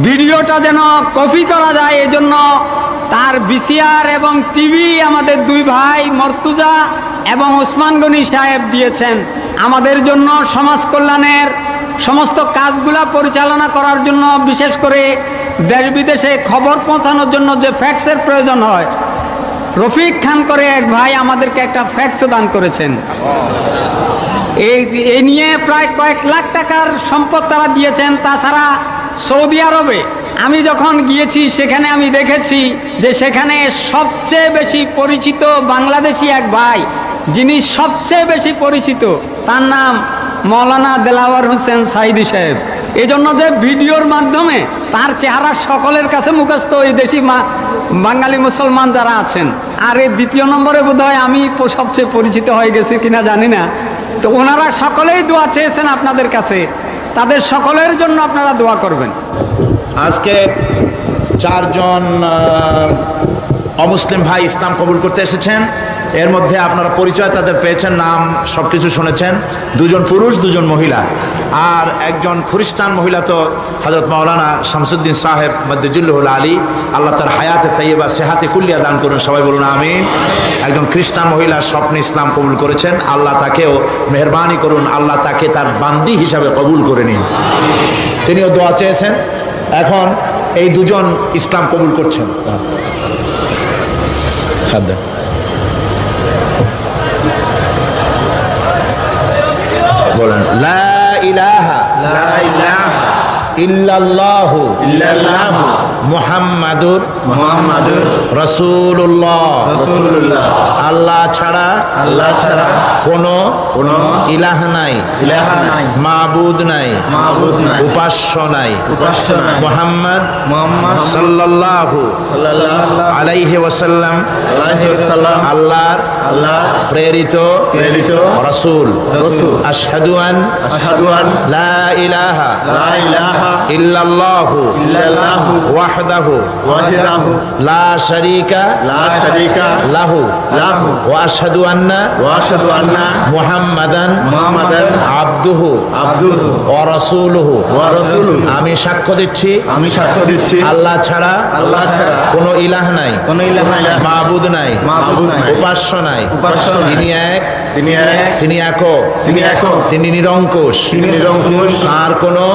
ভিডিওটা যেন কপি করা যায়, এজন্য তার ভিসিআর এবং টিভি আমাদের 2 ভাই মর্তুজা এবং ওসমান গনি সাহেব দিয়েছেন। আমাদের জন্য সমাজ কল্যাণের সমস্ত কাজগুলা পরিচালনা করার জন্য, বিশেষ করে দেশ বিদেশে খবর পৌঁছানোর জন্য যে ফ্যাক্সের প্রয়োজন হয়, রফিক খান করে এক ভাই আমাদেরকে একটা ফ্যাক্স দান করেছেন। এই নিয়ে প্রায় কয়েক লাখ টাকার সম্পদ তারা দিয়েছেন। তাছাড়া সৌদি আরবে আমি যখন গিয়েছি সেখানে আমি দেখেছি যে সেখানে সবচেয়ে বেশি পরিচিত বাংলাদেশি এক ভাই, যিনি সবচেয়ে বেশি পরিচিত, তার নাম মৌলানা দেলাওয়ার হোসেন সাইদি সাহেব। এই জন্য যে ভিডিওর মাধ্যমে তার চেহারা সকলের কাছে মুখস্থ, ওই দেশি বাঙালি মুসলমান যারা আছেন। আর এই দ্বিতীয় নম্বরে বোধহয় আমি সবচেয়ে পরিচিত হয়ে গেছি কিনা জানি না। তো ওনারা সকলেই দোয়া চেয়েছেন আপনাদের কাছে, তাদের সকলের জন্য আপনারা দোয়া করবেন। আজকে 4 জন অমুসলিম ভাই ইসলাম কবুল করতে এসেছেন। এর মধ্যে আপনারা পরিচয় তাদের পেয়েছেন, নাম সব কিছু শুনেছেন। 2 জন পুরুষ, 2 জন মহিলা। আর একজন খ্রিস্টান মহিলা তো হযরত মাওলানা শামসুদ্দিন সাহেব মদ্দিজুল্লাহুল আলী, আল্লাহ তার হায়াতে তাইয়্যিবা সেহাতে কুল্লিয়া দান করুন, সবাই বলুন আমিন। একজন খ্রিস্টান মহিলা স্বপ্নে ইসলাম কবুল করেছেন, আল্লাহ তাকেও মেহেরবানি করুন, আল্লাহ তাকে তার বান্দি হিসাবে কবুল করে নিন। তিনিও দোয়া চেয়েছেন। এখন এই 2 জন ইসলাম কবুল করছেন। বলেন লা ইলাহা ইল্লাল্লাহু মুহাম্মাদুর রাসূলুল্লাহ। আল্লাহ ছাড়া কোনো ইলাহ নাই, মাবুদ নাই, উপাস্য নাই। মুহাম্মদ সাল্লাল্লাহু আলাইহি ওয়াসাল্লাম আল্লাহর প্রেরিত রাসূল। আশহাদু আন লা ইলাহা ইল্লাল্লাহু ওয়াহদাহু লা শারীকা লাহু ওয়া আশহাদু আন্না মুহাম্মাদান আবদুহু ওয়া রাসূলুহু। আমি সাক্ষ্য দিচ্ছি আল্লাহ ছাড়া কোনো ইলাহ নাই, মাবুদ নাই, উপাস্য নাই। তিনি এক, তিনি একক, তিনি নিরঙ্কুশ, তার কোনো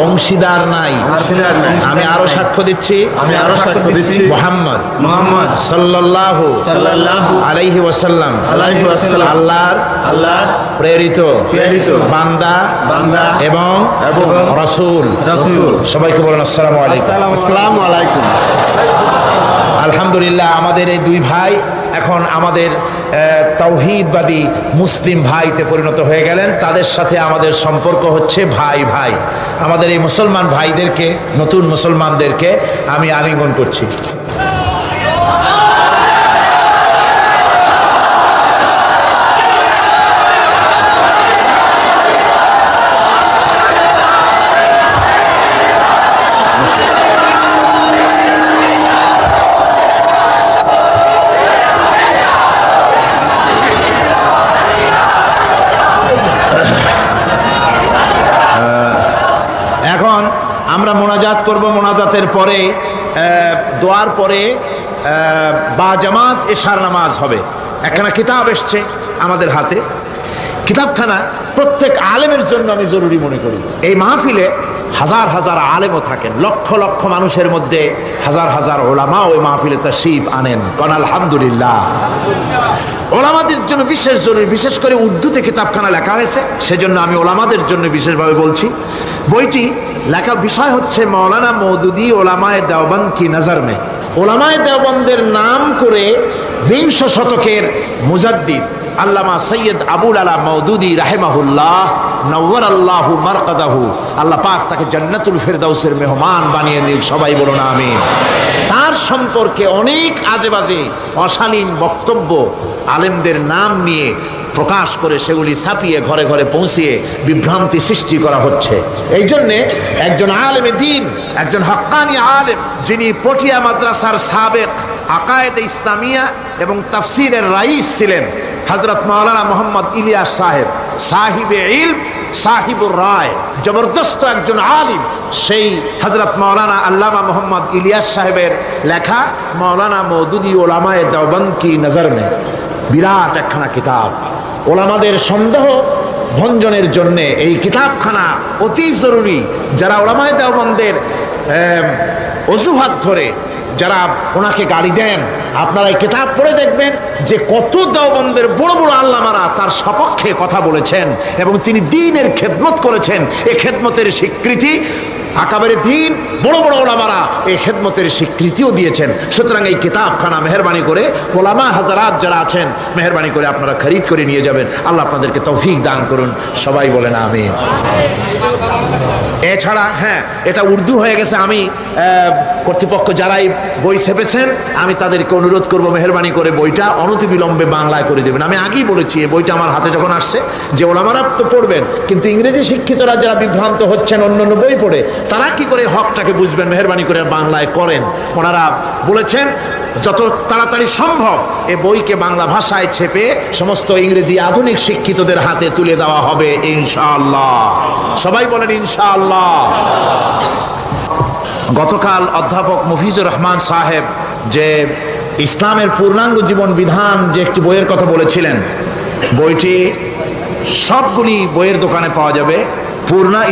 অংশীদার নাই। আমি আরো সাক্ষ্য দিচ্ছি মুহাম্মদ সাল্লাল্লাহু আলাইহি ওয়াসাল্লাম আল্লাহর প্রেরিত বান্দা এবং রাসূল। সবাইকে বলেন আসসালামু আলাইকুম। আলহামদুলিল্লাহ, আমাদের এই 2 ভাই এখন আমাদের তাওহীদবাদী মুসলিম ভাইতে পরিণত হয়ে গেলেন। তাদের সাথে আমাদের সম্পর্ক হচ্ছে ভাই ভাই। আমাদের এই মুসলমান ভাইদেরকে, নতুন মুসলমানদেরকে আমি আলিঙ্গন করছি। এখন আমরা মোনাজাত করব। মোনাজাতের পরে দোয়ার পরে বা জামাত এশার নামাজ হবে। একখানা কিতাব এসছে আমাদের হাতে। কিতাবখানা প্রত্যেক আলেমের জন্য আমি জরুরি মনে করি। এই মাহফিলে হাজার হাজার আলেমও থাকেন, লক্ষ লক্ষ মানুষের মধ্যে হাজার হাজার ওলামাও ওই মাহফিলে তাশরীফ আনেন। কোন আলহামদুলিল্লাহ। ওলামাদের জন্য বিশেষ জরুরি, বিশেষ করে উর্দুতে কিতাবখানা লেখা হয়েছে, সেজন্য আমি ওলামাদের জন্য বিশেষভাবে বলছি। বইটি লেখা বিষয় হচ্ছে মৌলানা মওদুদি ওলামায়ে দেওবন্দ কি নজর মে। ওলামায়ে দেওবন্দের নাম করে 20 শতকের মুজাদ্দিদ আল্লামা সৈয়দ আবুল আলা মওদুদি রাহিমাহুল্লাহ নওয়ারাল্লাহু মারকাদাহু, আল্লাহ পাক তাকে জান্নাতুল ফেরদাউসের মেহমান বানিয়ে দিন। সবাই বলুন আমিন। তার সম্পর্কে অনেক আজেবাজে অশালীন বক্তব্য আলেমদের নাম নিয়ে প্রকাশ করে সেগুলি ছাপিয়ে ঘরে ঘরে পৌঁছিয়ে বিভ্রান্তি সৃষ্টি করা হচ্ছে। এই জন্যে একজন আলেমে দ্বীন, একজন হক্কানি আলেম, যিনি পটিয়া মাদ্রাসার সাবেক আকায়েদে ইসলামিয়া এবং তাফসিরের রাইস ছিলেন, হযরত মাওলানা মোহাম্মদ ইলিয়াস সাহেব, সাহিবে ইলম সাহিবুর রায়, জবরদস্ত একজন আলিম, সেই হযরত মাওলানা আল্লামা মোহাম্মদ ইলিয়াস সাহেবের লেখা মাওলানা মওদুদি ওলামায়ে দেওবন্দ কি নজর মে, বিরাট একখানা কিতাব। ওলামাদের সন্দেহ ভঞ্জনের জন্য এই কিতাবখানা অতি জরুরি। যারা ওলামায়ে দেওবন্দের অজুহাত ধরে যারা ওনাকে গালি দেন, আপনারা এই কিতাব পড়ে দেখবেন যে কত দেওবন্দের বড় বড় আল্লামারা তার সপক্ষে কথা বলেছেন এবং তিনি দ্বীনের খেদমত করেছেন। এই খেদমতের স্বীকৃতি আকাবের দ্বীন বড় বড় ওলামারা এই খেদমতের স্বীকৃতিও দিয়েছেন। সুতরাং এই কিতাবখানা মেহরবানি করে ওলামা হাজারাত যারা আছেন মেহরবানি করে আপনারা খরিদ করে নিয়ে যাবেন। আল্লাহ আপনাদেরকে তৌফিক দান করুন। সবাই বলেন আমিন। এছাড়া হ্যাঁ, এটা উর্দু হয়ে গেছে। আমি কর্তৃপক্ষ যারাই বই ছেপেছেন আমি তাদেরকে অনুরোধ করব মেহরবানি করে বইটা অনতিবিলম্বে বাংলায় করে দেবেন। আমি আগেই বলেছি এই বইটা আমার হাতে যখন আসছে যে ওলামারা তো পড়বেন, কিন্তু ইংরেজি শিক্ষিতরা যারা বিভ্রান্ত হচ্ছেন অন্যান্য বই পড়ে, তারা কি করে হকটাকে বুঝবেন? মেহরবানি করে বাংলায় করেন। ওনারা বলেছেন যত তাড়াতাড়ি সম্ভব এই বইকে বাংলা ভাষায় ছেপে সমস্ত ইংরেজি আধুনিক শিক্ষিতদের হাতে তুলে দেওয়া হবে ইনশাআল্লাহ। সবাই বলেন ইনশাআল্লাহ। গতকাল অধ্যাপক মফিজুর রহমান সাহেব যে ইসলামের পূর্ণাঙ্গ জীবন বিধান যে একটি বইয়ের কথা বলেছিলেন, বইটি সবগুলি বইয়ের দোকানে পাওয়া যাবে।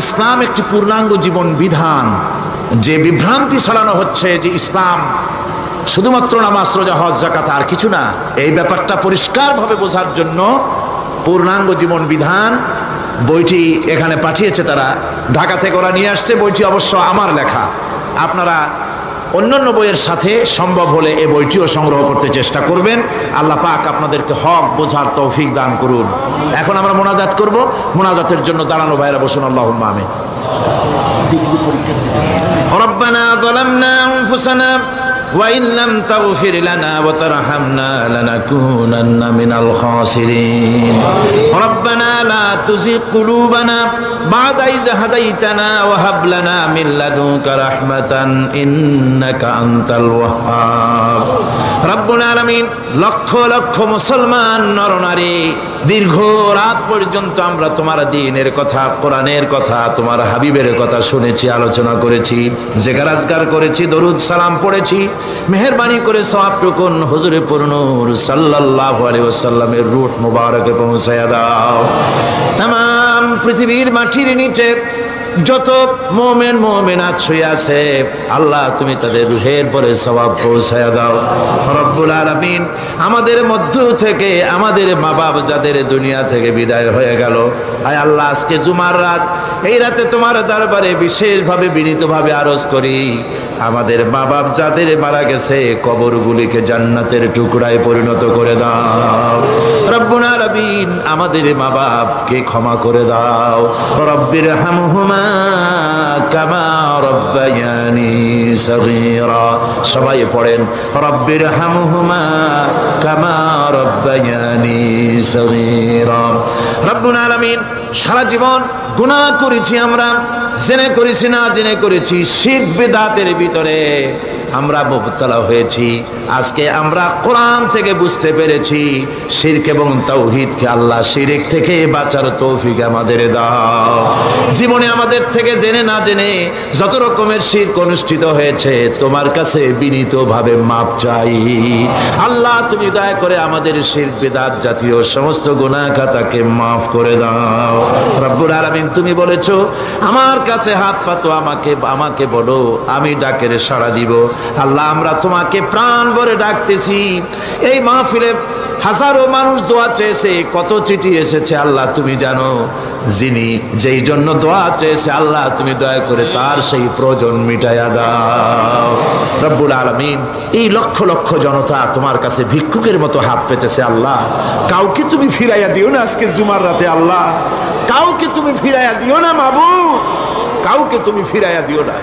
ইসলাম একটি পূর্ণাঙ্গ জীবন বিধান। যে বিভ্রান্তি ছড়ানো হচ্ছে যে ইসলাম শুধুমাত্র নামাজ, রোজা, হজ, যাকাত আর কিছু না, এই ব্যাপারটা পরিষ্কারভাবে বোঝার জন্য পূর্ণাঙ্গ জীবন বিধান বইটি এখানে পাঠিয়েছে তারা, ঢাকা থেকে ওরা নিয়ে আসছে। বইটি অবশ্য আমার লেখা। আপনারা অন্যান্য বইয়ের সাথে সম্ভব হলে এই বইটিও সংগ্রহ করতে চেষ্টা করবেন। আল্লাহ পাক আপনাদেরকে হক বোঝার তৌফিক দান করুন। এখন আমরা মোনাজাত করব। মোনাজাতের জন্য দাঁড়ানো ভাইরা বসুন। আল্লাহুম্মা আমিন। রব্বানা যালামনা আনফুসানা وإن لم تغفر لنا وترحمنا لنكونن من الخاسرين ربنا لا تزغ قلوبنا بعد إذ هديتنا وهب لنا من لدنك رحمة إنك أنت الوهاب رب العالمين লক্ষ লক্ষ মুসলমান নরনারী দীর্ঘ রাত পর্যন্ত আমরা তোমার দ্বীনের কথা, কোরআনের কথা, তোমার হাবিবের কথা শুনেছি, আলোচনা করেছি, জিকির আজকার করেছি, দরুদ সালাম পড়েছি। মেহেরবানি করে সওয়াবটুকুন হুজুরে পুরনূর সাল্লাল্লাহু আলাইহি ওয়াসাল্লামের রূহ মুবারকে পৌঁছায়া দাও। तमाम পৃথিবীর মাটির নিচে যত মুমিন মুমিনাত শুয়ে আছে আল্লাহ তুমি তাদের রুহের পরে সওয়াব পৌঁছায়া দাও। রব্বুল আলামিন আমাদের মধ্য থেকে আমাদের মা বাপ যাদের দুনিয়া থেকে বিদায় হয়ে গেল, আয় আল্লাহ আজকে জুমার রাত, এই রাতে তোমার দরবারে বিশেষভাবে বিনীতভাবে আরজ করি, আমাদের মা বাপ যাদের মারা গেছে কবরগুলিকে জান্নাতের টুকরায় পরিণত করে দাও রব্বুল আলামিন আমাদের মা বাপকে ক্ষমা করে দাও রব্বির হামহুমা কামা রব্বায়ানি সগীরা সবাই পড়েন রব্বির হামহুমা কামা রব্বায়ানি সগীরা রব্বুল আলামিন সারা জীবন গুনাহ করেছি আমরা জেনে করেছি না জেনে করেছি শিরক বিদআতের ভিতরে আমরা মুবতালা হয়েছি আজকে আমরা কোরআন থেকে বুঝতে পেরেছি শিরক এবং তাওহীদকে আল্লাহ শিরক থেকে বাঁচার তৌফিক আমাদের দাও জীবনে আমাদের থেকে জেনে না জেনে যত রকমের শিরক অনুষ্ঠিত হয়েছে তোমার কাছে বিনীতভাবে মাপ চাই আল্লাহ তুমি দয়া করে আমাদের শিরক বিদআত জাতীয় সমস্ত গুনাহ খাতাকে মাফ করে দাও রব্বুল আলামিন তুমি বলেছো আমার কাছে হাত পাতো আমাকে বলো আমি ডাকের সাড়া দিব আল্লাহ আমরা তোমাকে প্রাণ ভরে ডাকতেছি এই মাহফিলে হাজারো মানুষ দোয়া চেয়েছে কত চিঠি এসেছে আল্লাহ তুমি জানো যিনি যেই জন্য দোয়া চেয়েছে আল্লাহ তুমি দয়া করে তার সেই প্রয়োজন মিটাইয়া দাও রব্বুল আলামিন এই লক্ষ লক্ষ জনতা তোমার কাছে ভিক্ষুকের মতো হাত পেতেছে আল্লাহ কাউকে তুমি ফিরাইয়া দিও না আজকে জুমার রাতে আল্লাহ কাউকে তুমি ফিরাইয়া দিও না মাবুদ কাউকে তুমি ফিরাইয়া দিও না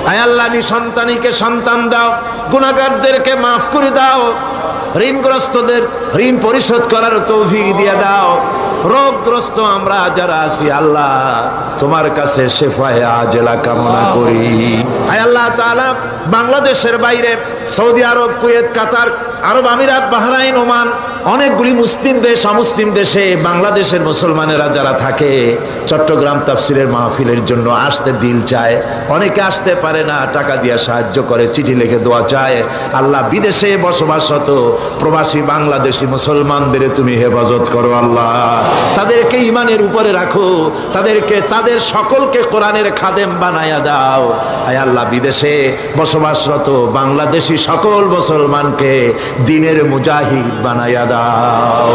আয় আল্লাহ নিঃসন্তানীকে সন্তান দাও গুনাহগারদেরকে মাফ করে দাও ঋণগ্রস্তদের ঋণ পরিশোধ করার তৌফিক দিয়ে দাও রোগগ্রস্ত আমরা যারা আছি আল্লাহ তোমার কাছে শেফায়ে আজেলা কামনা করি আয় আল্লাহ তাআলা বাংলাদেশের বাইরে সৌদি আরব কুয়েত কাতার আরব আমিরাত বাহরাইন ওমান অনেকগুলি মুসলিম দেশ অমুসলিম দেশে বাংলাদেশের মুসলমানেরা যারা থাকে চট্টগ্রাম তাফসিরের মাহফিলের জন্য আসতে দিল চায় অনেকে আসতে পারে না টাকা দিয়ে সাহায্য করে চিঠি লিখে দোয়া চায় আল্লাহ বিদেশে বসবাসরত প্রবাসী বাংলাদেশি মুসলমানদের তুমি হেফাজত করো আল্লাহ তাদেরকে ঈমানের উপরে রাখো তাদের সকলকে কোরআনের খাদেম বানায়া দাও আয় আল্লাহ বিদেশে বসবাসরত বাংলাদেশি সকল মুসলমানকে দ্বীনের মুজাহিদ বানায়া দাও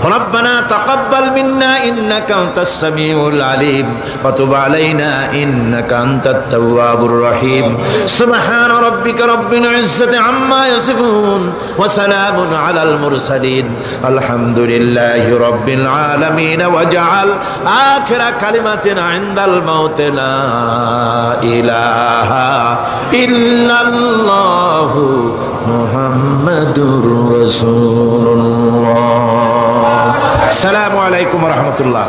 ربنا تقبل منا إنك أنت السميع العليم وتب علينا إنك أنت التواب الرحيم سبحان ربك رب العزة عما يصفون وسلام على المرسلين الحمد لله رب العالمين واجعل آخر كلمة عند الموت لا إله إلا الله محمد رسول الله السلام عليكم ورحمة الله